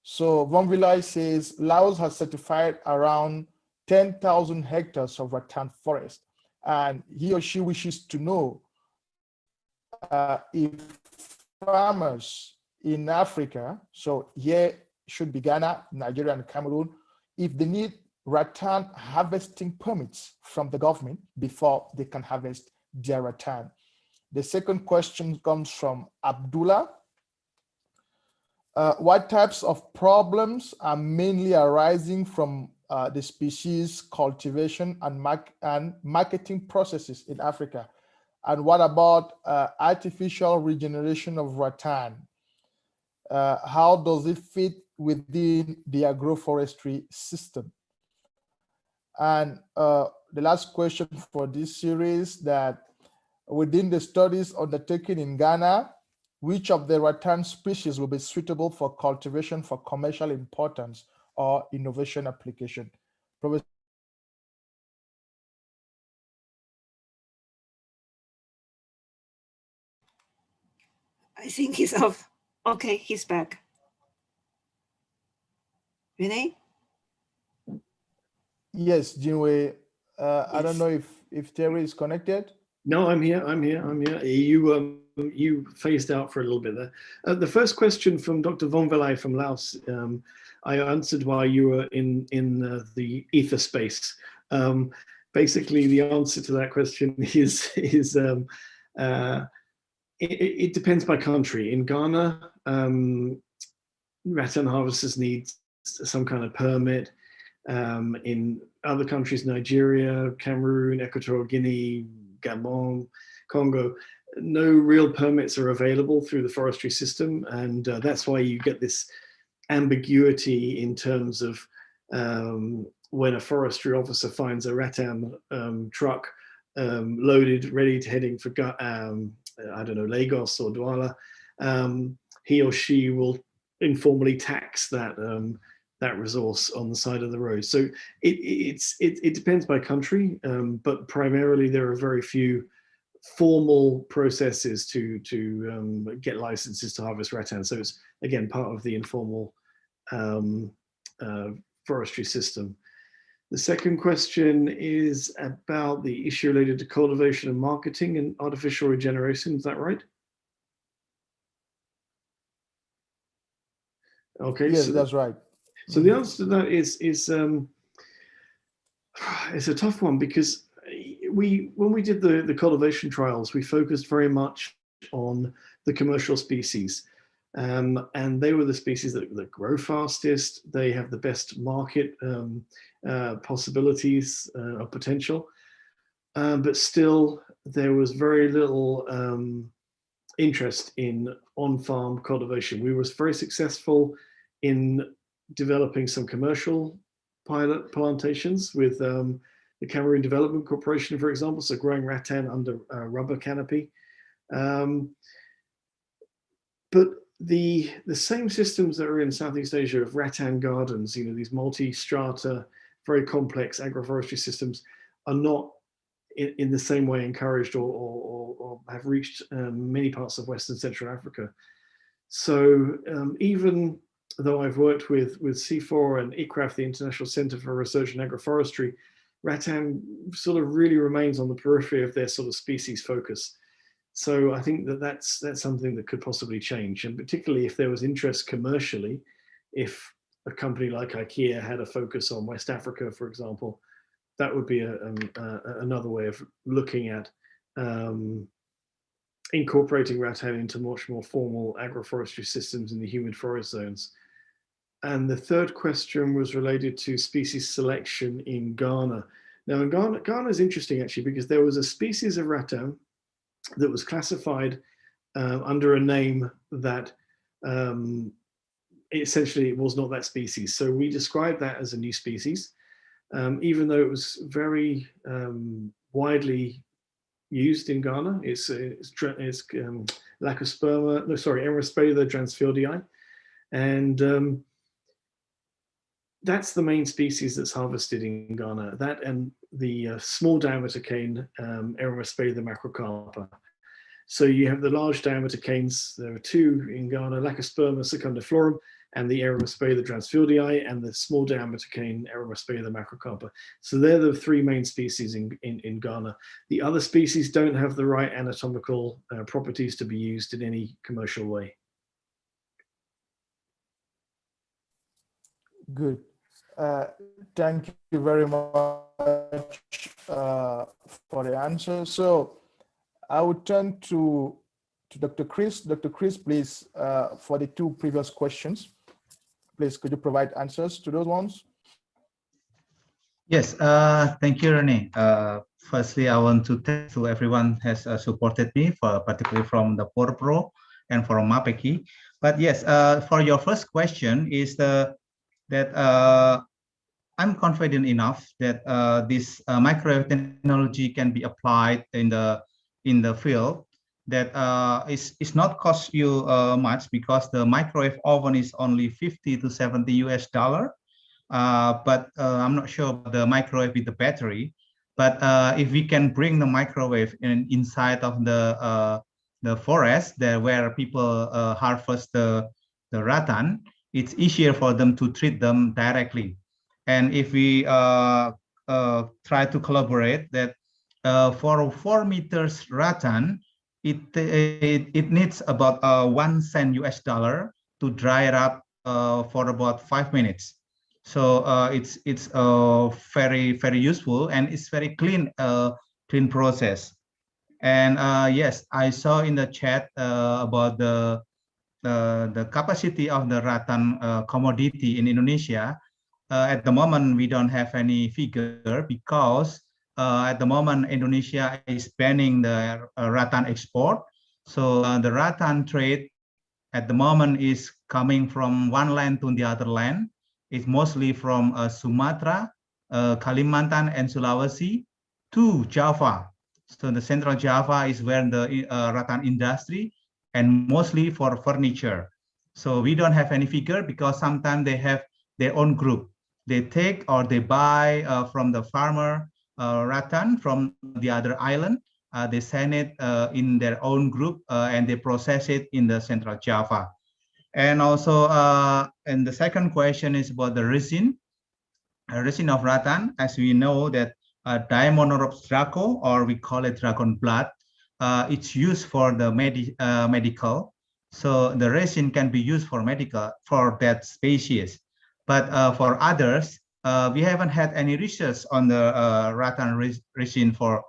So Vong Vilai says, Laos has certified around 10,000 hectares of rattan forest, and he or she wishes to know if farmers in Africa, so here should be Ghana, Nigeria, and Cameroon, if they need rattan harvesting permits from the government before they can harvest their rattan. The second question comes from Abdullah. What types of problems are mainly arising from the species cultivation and marketing processes in Africa? And what about artificial regeneration of rattan? How does it fit within the agroforestry system? And the last question for this series, that within the studies undertaken in Ghana, which of the rattan species will be suitable for cultivation for commercial importance or innovation application? Professor. I think he's off. Okay, he's back. Rene? Yes, Jinwei. Yes. I don't know if Terry is connected. No, I'm here. You phased out for a little bit there. The first question from Dr. Vong Vilai from Laos, I answered while you were in the ether space. Basically, the answer to that question is it depends by country. In Ghana, rattan harvesters need some kind of permit. In other countries, Nigeria, Cameroon, Equatorial Guinea, Gabon, Congo, no real permits are available through the forestry system, and that's why you get this ambiguity in terms of when a forestry officer finds a Rattan truck loaded, ready to heading for I don't know, Lagos or Douala, he or she will informally tax that that resource on the side of the road. So it depends by country, but primarily there are very few formal processes to get licenses to harvest rattan. So it's again part of the informal forestry system. The second question is about the issue related to cultivation and marketing and artificial regeneration. Is that right? Okay. Yes, that's right. So the answer to that is it's a tough one, because when we did the cultivation trials, we focused very much on the commercial species, and they were the species that grow fastest. They have the best market possibilities or potential, but still there was very little interest in on-farm cultivation. We were very successful in developing some commercial pilot plantations with the Cameroon Development Corporation, for example, so growing rattan under rubber canopy. But the same systems that are in Southeast Asia of rattan gardens, you know, these multi-strata, very complex agroforestry systems, are not in the same way encouraged or have reached many parts of West and Central Africa. So even though I've worked with C4 and ICRAF, the International Center for Research in Agroforestry, rattan sort of really remains on the periphery of their sort of species focus. So I think that's something that could possibly change, and particularly if there was interest commercially, if a company like IKEA had a focus on West Africa, for example, that would be another way of looking at incorporating rattan into much more formal agroforestry systems in the humid forest zones. And the third question was related to species selection in Ghana. Now, in Ghana is interesting actually, because there was a species of rattan that was classified under a name that essentially was not that species. So we described that as a new species, even though it was very widely used in Ghana. It's Lacosperma, no, sorry, Emeraspedia transfieldii, and that's the main species that's harvested in Ghana. That and the small diameter cane, Emeraspedia macrocarpa. So you have the large diameter canes. There are two in Ghana: Lacosperma secundiflorum and the Emeraspedia transfieldii, and the small diameter cane, Emeraspedia macrocarpa. So they're the three main species in Ghana. The other species don't have the right anatomical properties to be used in any commercial way. Good. Thank you very much for the answer. So I would turn to Dr. Chris. Dr. Chris, please, for the two previous questions, please, could you provide answers to those ones? Yes, thank you, Rene. Firstly, I want to thank to everyone has supported me, particularly from the PORPRO and from MAPECI. But yes, for your first question is that I'm confident enough that this microwave technology can be applied in the field. That it's not cost you much, because the microwave oven is only $50 to $70 US. But I'm not sure about the microwave with the battery. But if we can bring the microwave inside of the forest there where people harvest the rattan, it's easier for them to treat them directly. And if we try to collaborate that for 4 meters rattan, it needs about 1 cent US to dry it up for about 5 minutes. So it's very, very useful, and it's very clean process. And yes, I saw in the chat about the capacity of the rattan commodity in Indonesia. At the moment, we don't have any figure, because at the moment, Indonesia is banning the rattan export. So the rattan trade at the moment is coming from one land to the other land. It's mostly from Sumatra, Kalimantan, and Sulawesi to Java. So the central Java is where the rattan industry, and mostly for furniture. So we don't have any figure because sometimes they have their own group. They take or they buy from the farmer rattan from the other island. They send it in their own group and they process it in the central Java. And also, and the second question is about the resin. Resin of rattan, as we know that Diamonoropes draco, or we call it dragon blood, it's used for the medical. So the resin can be used for medical for that species. But for others, we haven't had any research on the rattan resin for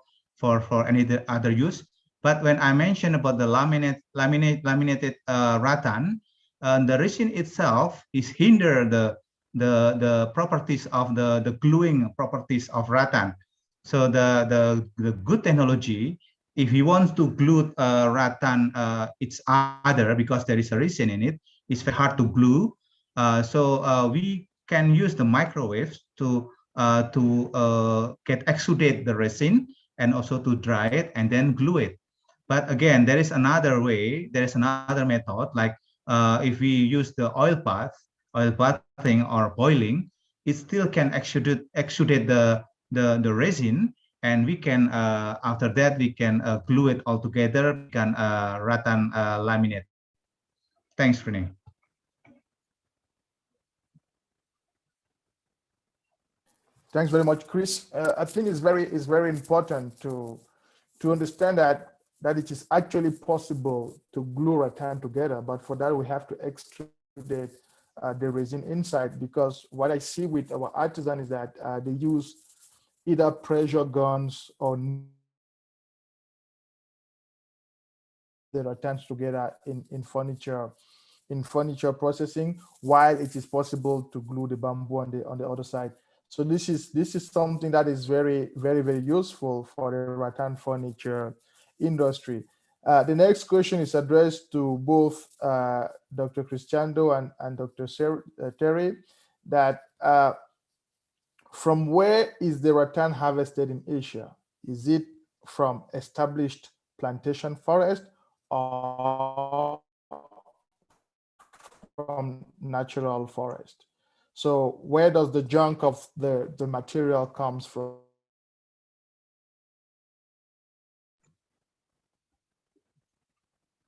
any other use. But when I mentioned about the laminated rattan, the resin itself is hinder the properties of the gluing properties of rattan. So the good technology, if you want to glue rattan it's other, because there is a resin in it, it's very hard to glue. So we can use the microwaves to get exudate the resin and also to dry it and then glue it. But again, there is another way, there is another method, like if we use the oil bathing or boiling, it still can exudate the resin, and we can after that we can glue it all together, we can rattan laminate. Thanks, Rene. Thanks very much, Chris. I think it's very important to understand that it is actually possible to glue rattan together, but for that we have to extrude the resin inside, because what I see with our artisan is that they use either pressure guns or the rattans together in furniture processing, while it is possible to glue the bamboo on the other side. So this is something that is very useful for the rattan furniture industry. The next question is addressed to both Dr. Cristiano and Dr. Terry, that from where is the rattan harvested in Asia? Is it from established plantation forest or from natural forest? So where does the junk of the material comes from?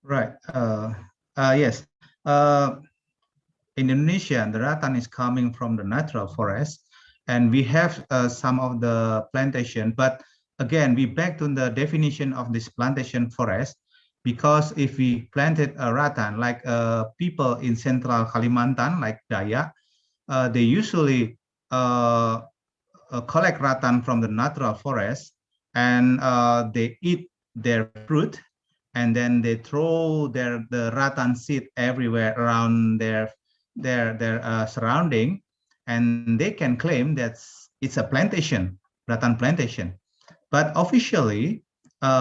Right. Yes. In Indonesia, the rattan is coming from the natural forest, and we have some of the plantation. But again, we back to the definition of this plantation forest, because if we planted a rattan, like people in central Kalimantan, like Dayak, they usually collect rattan from the natural forest, and they eat their fruit, and then they throw the rattan seed everywhere around their surrounding, and they can claim that it's a plantation, rattan plantation. But officially,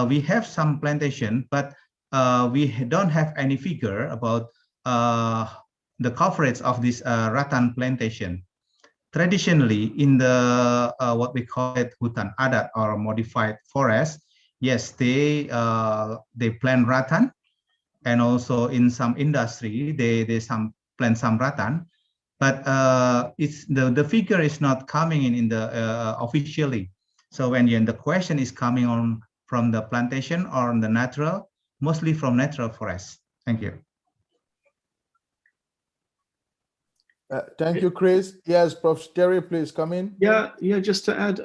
we have some plantation, but we don't have any figure about the coverage of this rattan plantation. Traditionally, in the what we call it hutan adat or modified forest, yes, they plant rattan, and also in some industry they plant some rattan, but it's the figure is not coming in the officially. So when the question is coming on from the plantation or the natural, mostly from natural forest. Thank you. Thank you, Chris. Yes, Prof. Terry, please come in. Yeah. Just to add,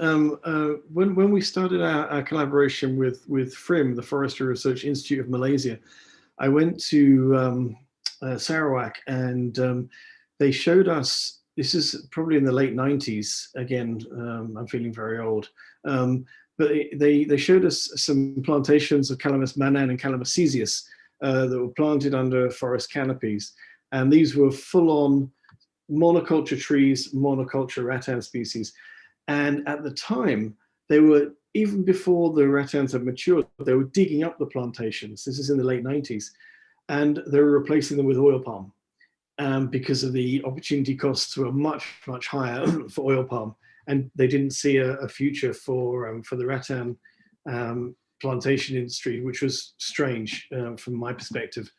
when we started our collaboration with FRIM, the Forestry Research Institute of Malaysia, I went to Sarawak, and they showed us. This is probably in the late 90s. Again, I'm feeling very old. But they showed us some plantations of Calamus manan and Calamus caesius that were planted under forest canopies, and these were full-on monoculture trees, monoculture rattan species. And at the time, they were even before the Rattans had matured, they were digging up the plantations. This is in the late 90s. And they were replacing them with oil palm because of the opportunity costs were much, much higher for oil palm. And they didn't see a future for the Rattan plantation industry, which was strange from my perspective.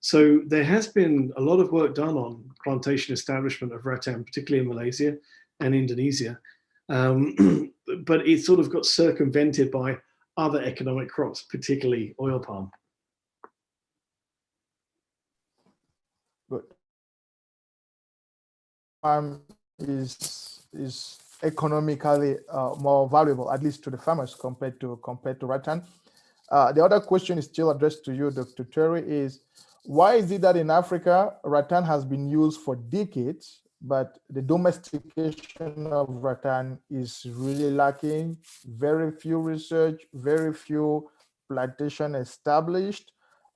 So there has been a lot of work done on plantation establishment of Rattan, particularly in Malaysia and Indonesia. But it sort of got circumvented by other economic crops, particularly oil palm. Good. Is economically more valuable, at least to the farmers, compared to Rattan. The other question is still addressed to you, Dr. Terry, is why is it that in Africa, Rattan has been used for decades, but the domestication of Rattan is really lacking? Very few research, very few plantation established.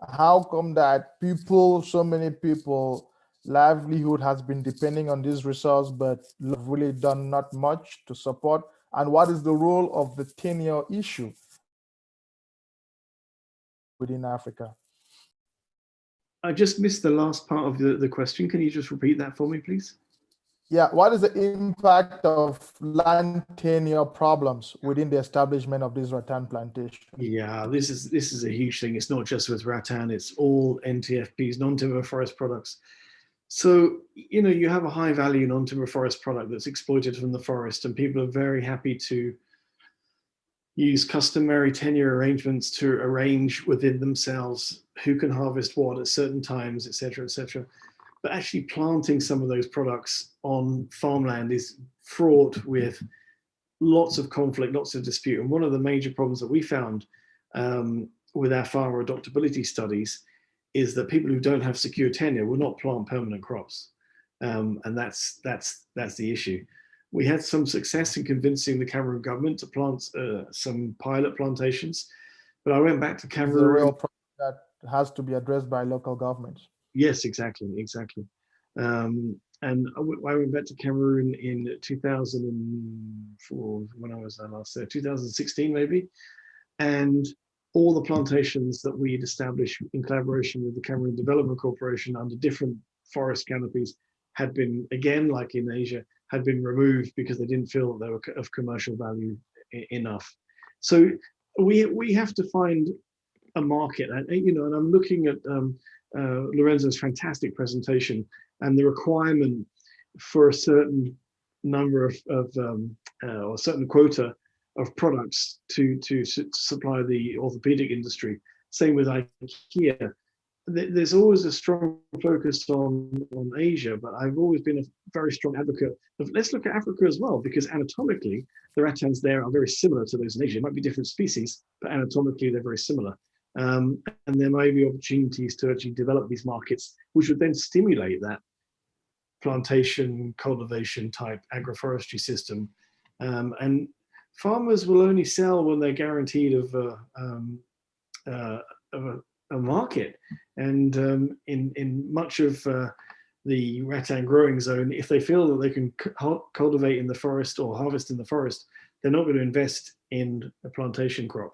How come that people, so many people, livelihood has been depending on these resources, but have really done not much to support? And what is the role of the tenure issue within Africa? I just missed the last part of the question. Can you just repeat that for me, please? Yeah, what is the impact of land tenure problems within the establishment of this rattan plantation? Yeah, this is a huge thing. It's not just with rattan, it's all NTFPs, non-timber forest products. So, you know, you have a high value non-timber forest product that's exploited from the forest, and people are very happy to use customary tenure arrangements to arrange within themselves who can harvest what at certain times, et cetera, et cetera. But actually planting some of those products on farmland is fraught with lots of conflict, lots of dispute. And one of the major problems that we found with our farmer adoptability studies is that people who don't have secure tenure will not plant permanent crops. And that's the issue. We had some success in convincing the Cameroon government to plant some pilot plantations, but I went back to Cameroon. It's a real problem that has to be addressed by local governments. Yes, exactly. And I went back to Cameroon in 2004, when I was there last there, 2016 maybe, and all the plantations that we'd established in collaboration with the Cameroon Development Corporation under different forest canopies had been, again, like in Asia, had been removed because they didn't feel that they were of commercial value enough. So we have to find a market, and you know, and I'm looking at Lorenzo's fantastic presentation and the requirement for a certain number of or a certain quota of products to supply the orthopaedic industry. Same with IKEA. There's always a strong focus on Asia, but I've always been a very strong advocate of let's look at Africa as well, because anatomically the rattans there are very similar to those in Asia. It might be different species, but anatomically they're very similar. And there may be opportunities to actually develop these markets, which would then stimulate that plantation, cultivation type agroforestry system. And farmers will only sell when they're guaranteed of a market. And in much of the rattan growing zone, if they feel that they can cultivate in the forest or harvest in the forest, they're not going to invest in a plantation crop.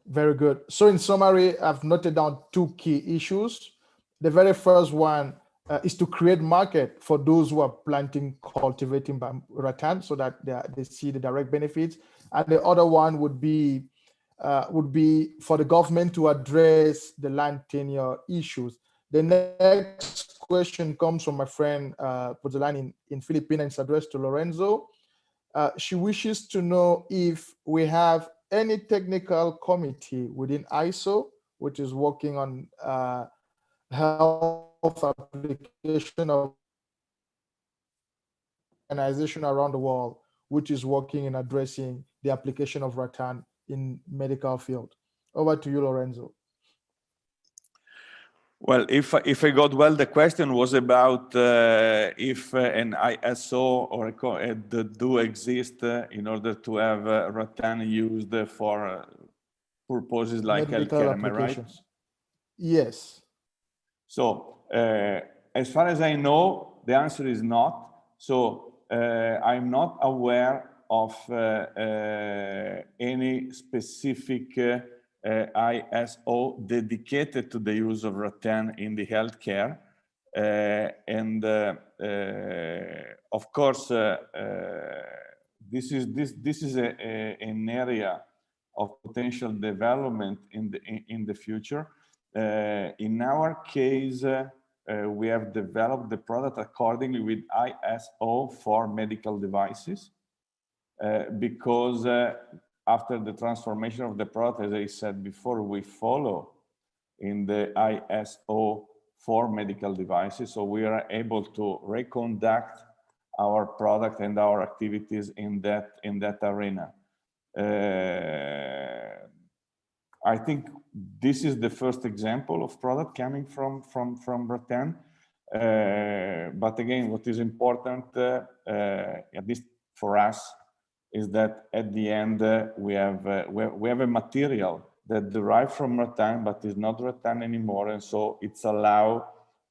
Very good. So in summary, I've noted down two key issues. The very first one is to create market for those who are planting, cultivating by rattan, so that they see the direct benefits. And the other one would be for the government to address the land tenure issues. The next question comes from my friend puts the line in Filipino, and it's addressed to Lorenzo. She wishes to know if we have any technical committee within ISO, which is working on health application of organization around the world, which is working in addressing the application of rattan in medical field. Over to you, Lorenzo. Well, if I got well, the question was about if an ISO or do exist in order to have rattan used for purposes like healthcare, am I right? Yes. So as far as I know, the answer is not. So I'm not aware of any specific ISO dedicated to the use of rattan in the healthcare. Of course, this is an area of potential development in the future. In our case, we have developed the product accordingly with ISO for medical devices, because after the transformation of the product, as I said before, we follow in the ISO for medical devices, so we are able to reconduct our product and our activities in that arena. I think this is the first example of product coming from Rattan. But again, what is important, at least for us, is that at the end we have a material that derives from rattan, but is not rattan anymore, and so it's allowed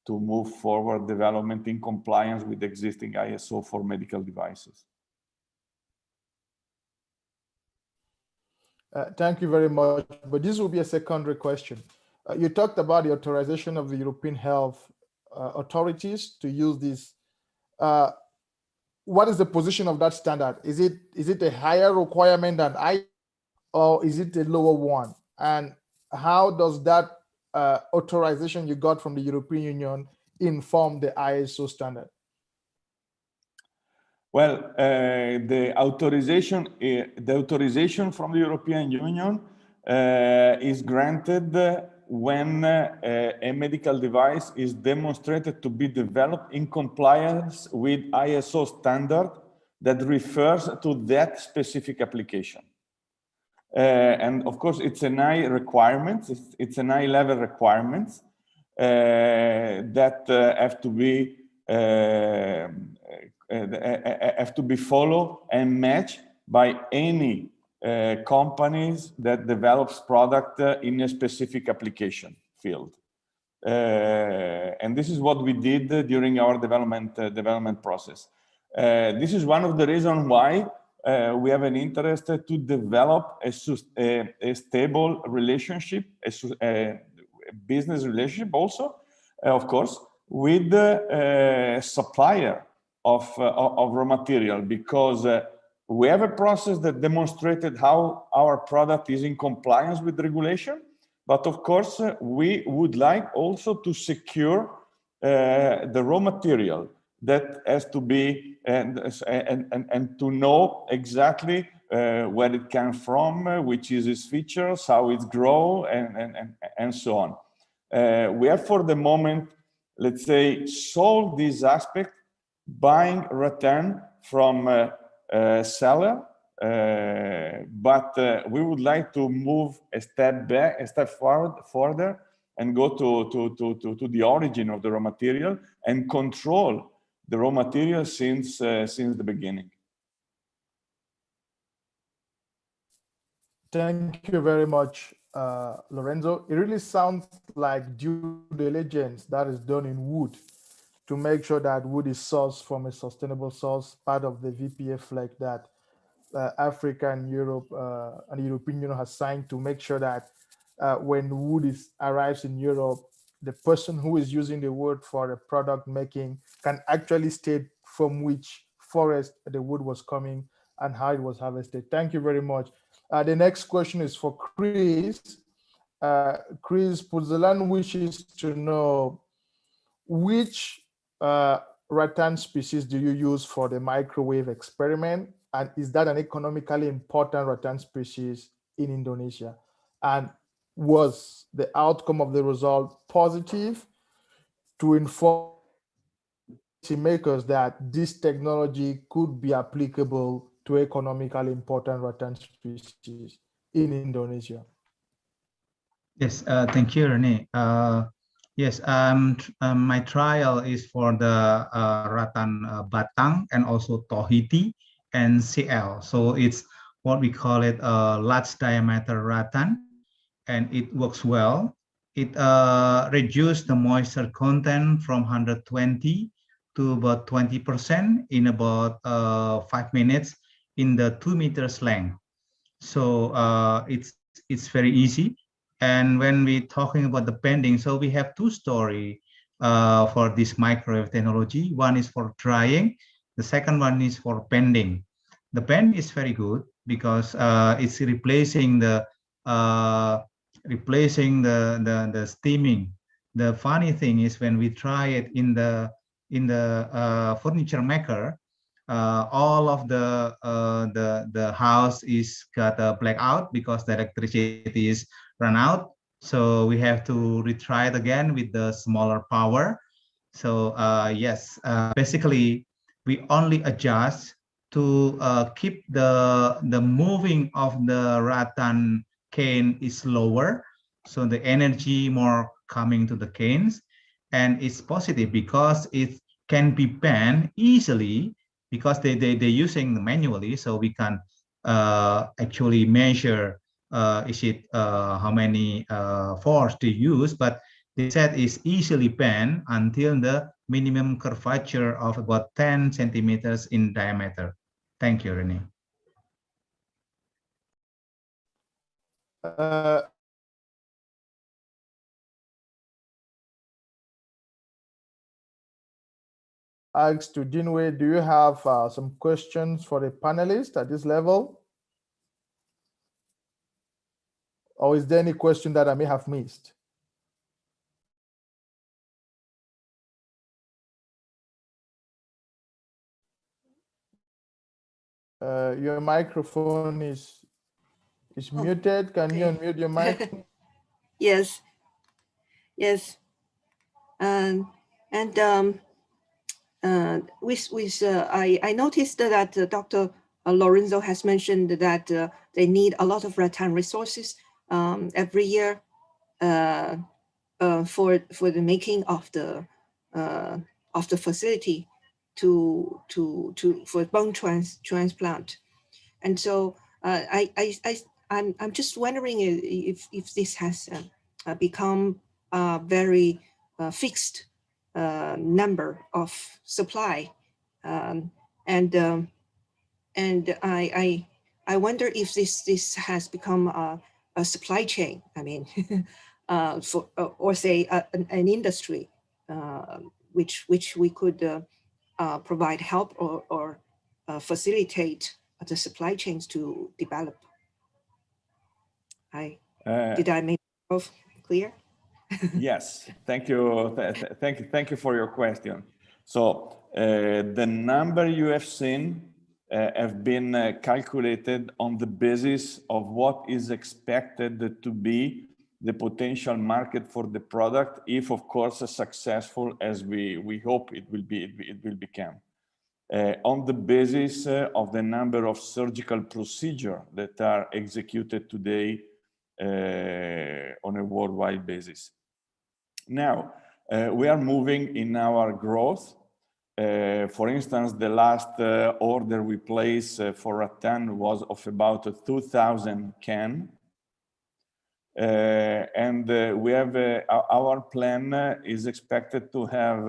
to move forward development in compliance with existing ISO for medical devices. Thank you very much. But this will be a secondary question. You talked about the authorization of the European health authorities to use this. What is the position of that standard? Is it a higher requirement than I, or is it a lower one? And how does that authorization you got from the European Union inform the ISO standard? Well, the authorization from the European Union is granted when a medical device is demonstrated to be developed in compliance with ISO standard that refers to that specific application. And of course, it's an high requirement. It's an high level requirements that have to be followed and matched by any companies that develops product in a specific application field. And this is what we did during our development process. This is one of the reasons why we have an interest to develop a stable relationship, a business relationship also, of course, with the supplier of raw material, because we have a process that demonstrated how our product is in compliance with regulation. But of course, we would like also to secure the raw material that has to be, and to know exactly where it comes from, which is its features, how it grows, and so on. We have for the moment, let's say, solved this aspect buying rattan from a seller, but we would like to move a step further and go to the origin of the raw material and control the raw material since the beginning. Thank you very much, Lorenzo. It really sounds like due diligence that is done in wood to make sure that wood is sourced from a sustainable source, part of the VPA flag that Africa and Europe and the European Union has signed to make sure that when wood arrives in Europe, the person who is using the wood for a product making can actually state from which forest the wood was coming and how it was harvested. Thank you very much. The next question is for Chris. Chris Puzelan wishes to know which rattan species do you use for the microwave experiment? And is that an economically important rattan species in Indonesia? And was the outcome of the result positive to inform makers that this technology could be applicable to economically important rattan species in Indonesia? Yes, thank you, Rene. Yes, my trial is for the Rattan Batang and also Tahiti and CL. So it's what we call it a large diameter rattan, and it works well. It reduced the moisture content from 120 to about 20% in about 5 minutes in the 2 meters length. So it's very easy. And when we're talking about the bending, so we have two stories for this microwave technology. One is for drying. The second one is for bending. The bend is very good because it's replacing the steaming. The funny thing is when we try it in the furniture maker, all of the house is got a blackout because the electricity is run out. So we have to retry it again with the smaller power. So yes, basically we only adjust to keep the moving of the rattan cane is lower, so the energy more coming to the canes, and it's positive because it can be bent easily because they're using manually, so we can actually measure is it how many force to use, but they said is easily bent until the minimum curvature of about 10 centimeters in diameter. Thank you, Rene. Ask to Jinwei, do you have some questions for the panelists at this level? Or is there any question that I may have missed? Your microphone is muted. Can you unmute your mic? Yes. Yes. I noticed that Dr. Lorenzo has mentioned that they need a lot of rattan resources every year for the making of the facility for bone transplant, and so I'm just wondering if this has become a very fixed number of supply, and I wonder if this has become a supply chain. I mean, for or say an industry which we could provide help or facilitate the supply chains to develop. Did I make it clear? Yes, thank you. Thank you for your question. So the number you have seen have been calculated on the basis of what is expected to be the potential market for the product, if of course as successful as we hope it will become. On the basis of the number of surgical procedures that are executed today on a worldwide basis. Now, we are moving in our growth. For instance, the last order we placed for Rattan was of about 2,000 can. And we have our plan is expected to have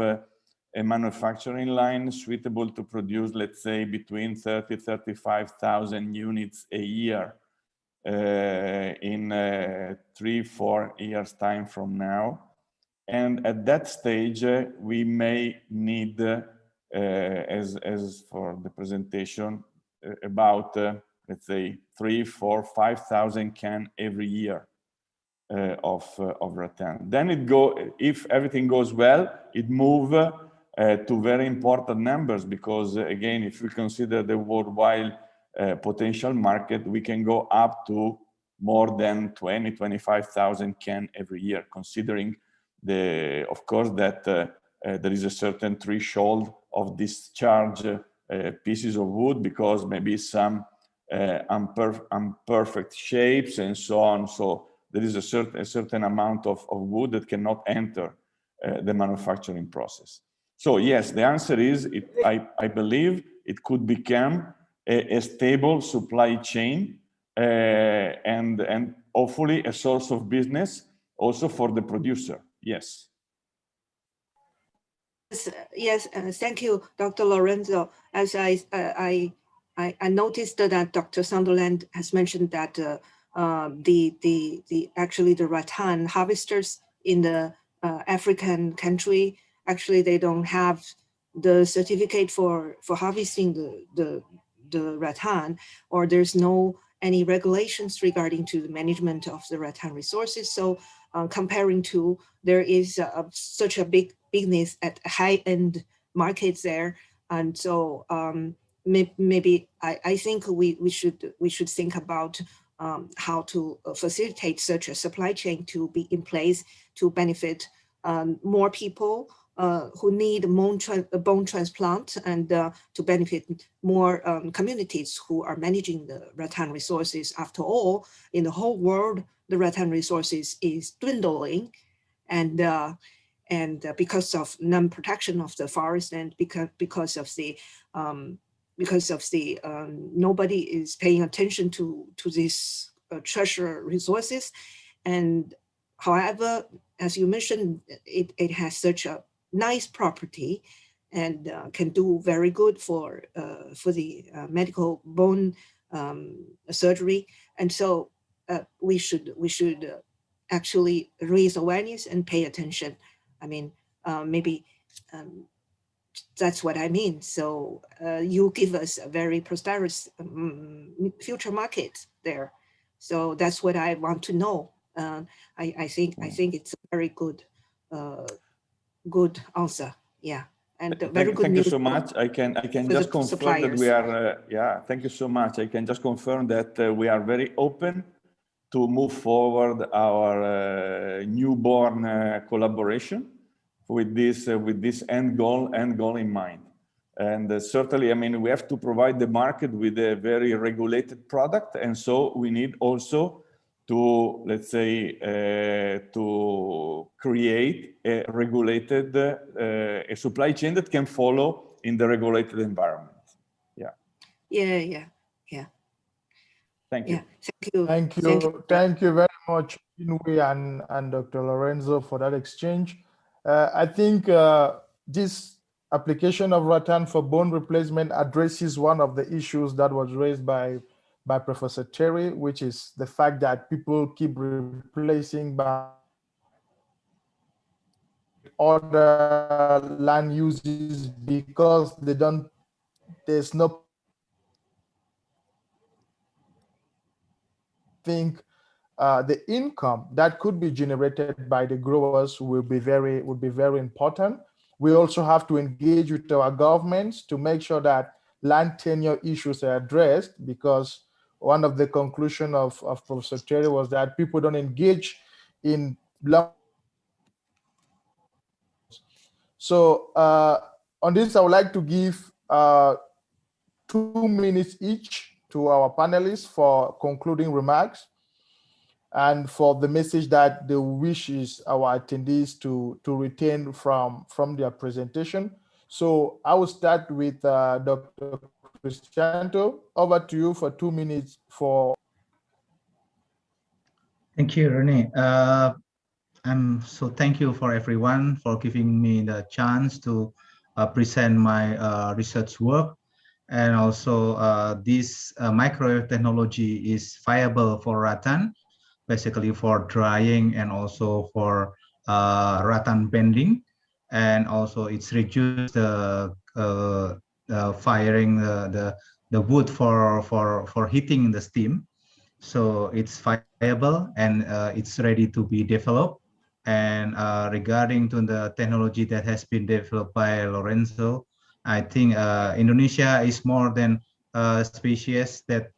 a manufacturing line suitable to produce, let's say, between 30,000–35,000 units a year in 3–4 years time from now. And at that stage, we may need, as for the presentation, about, let's say, 3–4–5,000 can every year of Rattan. Then if everything goes well, it moves to very important numbers, because again, if we consider the worldwide potential market, we can go up to more than 20–25,000 can every year, considering of course that there is a certain threshold of discharge pieces of wood, because maybe some imperfect shapes and so on. So there is a certain amount of wood that cannot enter the manufacturing process. So yes, the answer is I believe it could become a stable supply chain and hopefully a source of business also for the producer. Yes. Yes, thank you, Dr. Lorenzo. As I I noticed that Dr. Sunderland has mentioned that actually the rattan harvesters in the African country, actually they don't have the certificate for harvesting the rattan, or there's no any regulations regarding to the management of the rattan resources. So comparing to, there is such a big business at high-end markets there, and so maybe I think we should think about how to facilitate such a supply chain to be in place to benefit more people who need bone transplant, and to benefit more communities who are managing the rattan resources. After all, in the whole world, the rattan resources is dwindling, and because of non-protection of the forest, and because of the nobody is paying attention to these treasure resources. And however, as you mentioned, it has such a nice property, and can do very good for the medical bone surgery. And so we should actually raise awareness and pay attention. I mean, maybe that's what I mean. So you give us a very prosperous future market there. So that's what I want to know. I think it's a very good good answer. Yeah, and very good Thank news. you so much. I can just confirm that we are thank you so much. I can just confirm that we are very open to move forward our newborn collaboration with this end goal in mind. And certainly, I mean, we have to provide the market with a very regulated product, and so we need also to, let's say, to create a regulated a supply chain that can follow in the regulated environment. Yeah. Thank you. Yeah, Thank you very much, Inui and Dr. Lorenzo, for that exchange. I think this application of rattan for bone replacement addresses one of the issues that was raised by Professor Terry, which is the fact that people keep replacing by other land uses because there's no think the income that could be generated by the growers would be very important. We also have to engage with our governments to make sure that land tenure issues are addressed, because one of the conclusions of Professor Terry was that people don't engage in land. So on this, I would like to give 2 minutes each to our panelists for concluding remarks and for the message that they wishes our attendees to retain from their presentation. So I will start with Dr. Cristiano. Over to you for 2 minutes for. Thank you, Rene. So thank you for everyone for giving me the chance to present my research work. And also this microwave technology is viable for rattan, basically for drying and also for rattan bending. And also it's reduced the firing the wood for heating the steam. So it's viable and it's ready to be developed. And regarding to the technology that has been developed by Lorenzo, I think Indonesia is more than a species that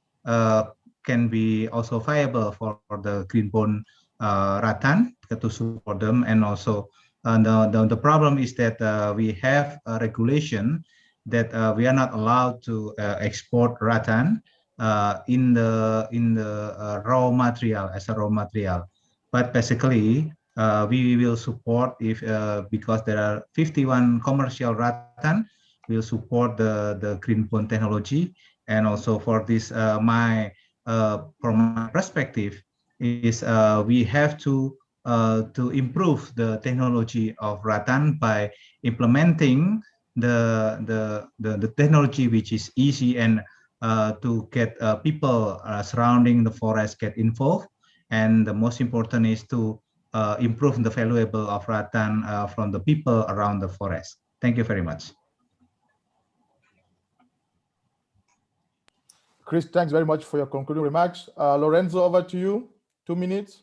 can be also viable for the green bone rattan to support them. And also the problem is that we have a regulation that we are not allowed to export rattan in the raw material as a raw material. But basically we will support if because there are 51 commercial rattan, will support the green bone technology. And also for this from my perspective is we have to improve the technology of rattan by implementing the technology which is easy and to get people surrounding the forest get involved. And the most important is to improve the valuable of rattan from the people around the forest. Thank you very much. Chris, thanks very much for your concluding remarks. Lorenzo, over to you. 2 minutes.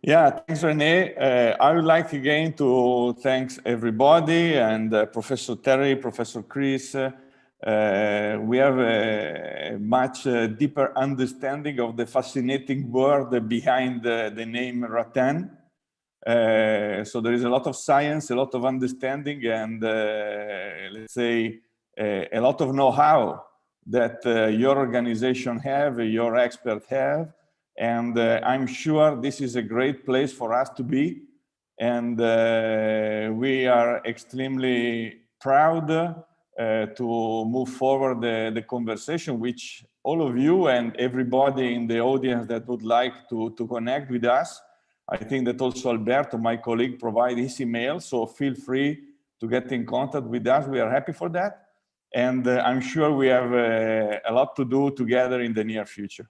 Yeah, thanks, Rene. I would like again to thank everybody and Professor Terry, Professor Chris. We have a much deeper understanding of the fascinating word behind the name Rattan. So there is a lot of science, a lot of understanding, and let's say a lot of know-how that your organization have, your experts have. And I'm sure this is a great place for us to be. And we are extremely proud to move forward the conversation, which all of you and everybody in the audience that would like to connect with us. I think that also Alberto, my colleague, provide his email. So feel free to get in contact with us. We are happy for that. And I'm sure we have a lot to do together in the near future.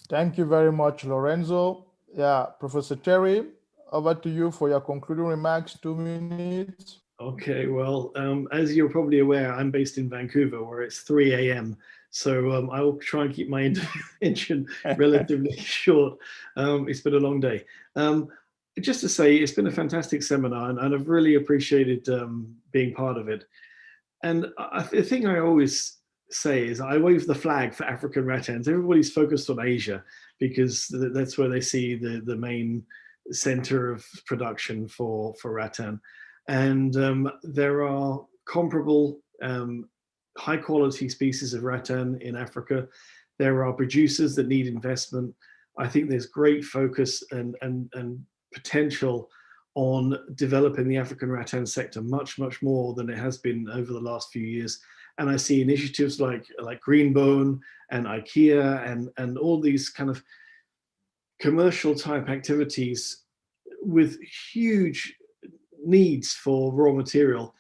Thank you very much, Lorenzo. Yeah, Professor Terry, over to you for your concluding remarks, 2 minutes. Okay, well, as you're probably aware, I'm based in Vancouver, where it's 3 a.m. So I will try and keep my intervention relatively short. It's been a long day. Just to say, it's been a fantastic seminar, and I've really appreciated being part of it. And the thing I always say is I wave the flag for African rattans. Everybody's focused on Asia because that's where they see the main center of production for rattan. And there are comparable high quality species of rattan in Africa. There are producers that need investment. I think there's great focus and potential on developing the African rattan sector much more than it has been over the last few years. And I see initiatives like Greenbone and IKEA and all these kind of commercial type activities with huge needs for raw material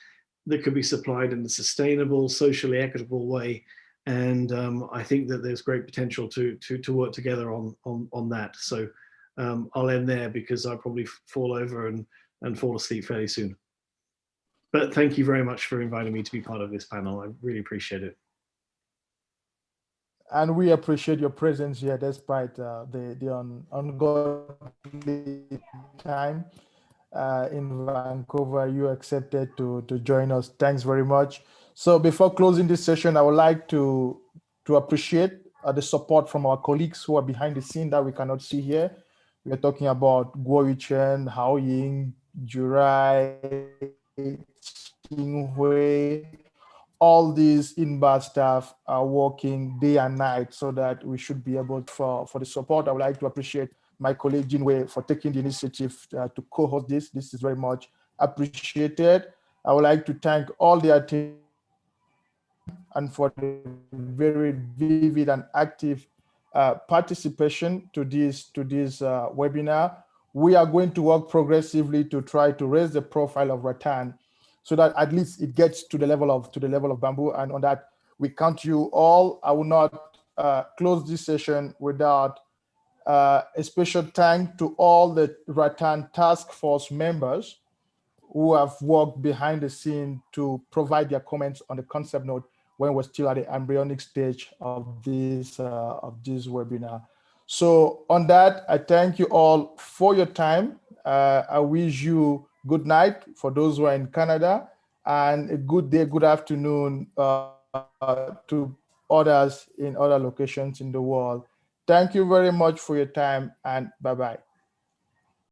that could be supplied in a sustainable, socially equitable way. And I think that there's great potential to work together on that. So I'll end there because I'll probably fall over and fall asleep fairly soon. But thank you very much for inviting me to be part of this panel. I really appreciate it. And we appreciate your presence here despite the ungodly time in Vancouver. You accepted to join us. Thanks very much. So before closing this session, I would like to appreciate the support from our colleagues who are behind the scene that we cannot see here. We are talking about Guo Yuchen, Hao Ying, Jurai, Qinghui. All these INBAR staff are working day and night so that we should be able for the support. I would like to appreciate my colleague Jinwei for taking the initiative to co-host this. This is very much appreciated. I would like to thank all the attendees and for the very vivid and active participation to this webinar. We are going to work progressively to try to raise the profile of Rattan so that at least it gets to the level of bamboo. And on that, we count you all. I will not close this session without a special thank to all the Rattan task force members who have worked behind the scene to provide their comments on the concept note when we're still at the embryonic stage of this webinar. So on that, I thank you all for your time. I wish you good night for those who are in Canada, and a good day, good afternoon to others in other locations in the world. Thank you very much for your time, and bye-bye.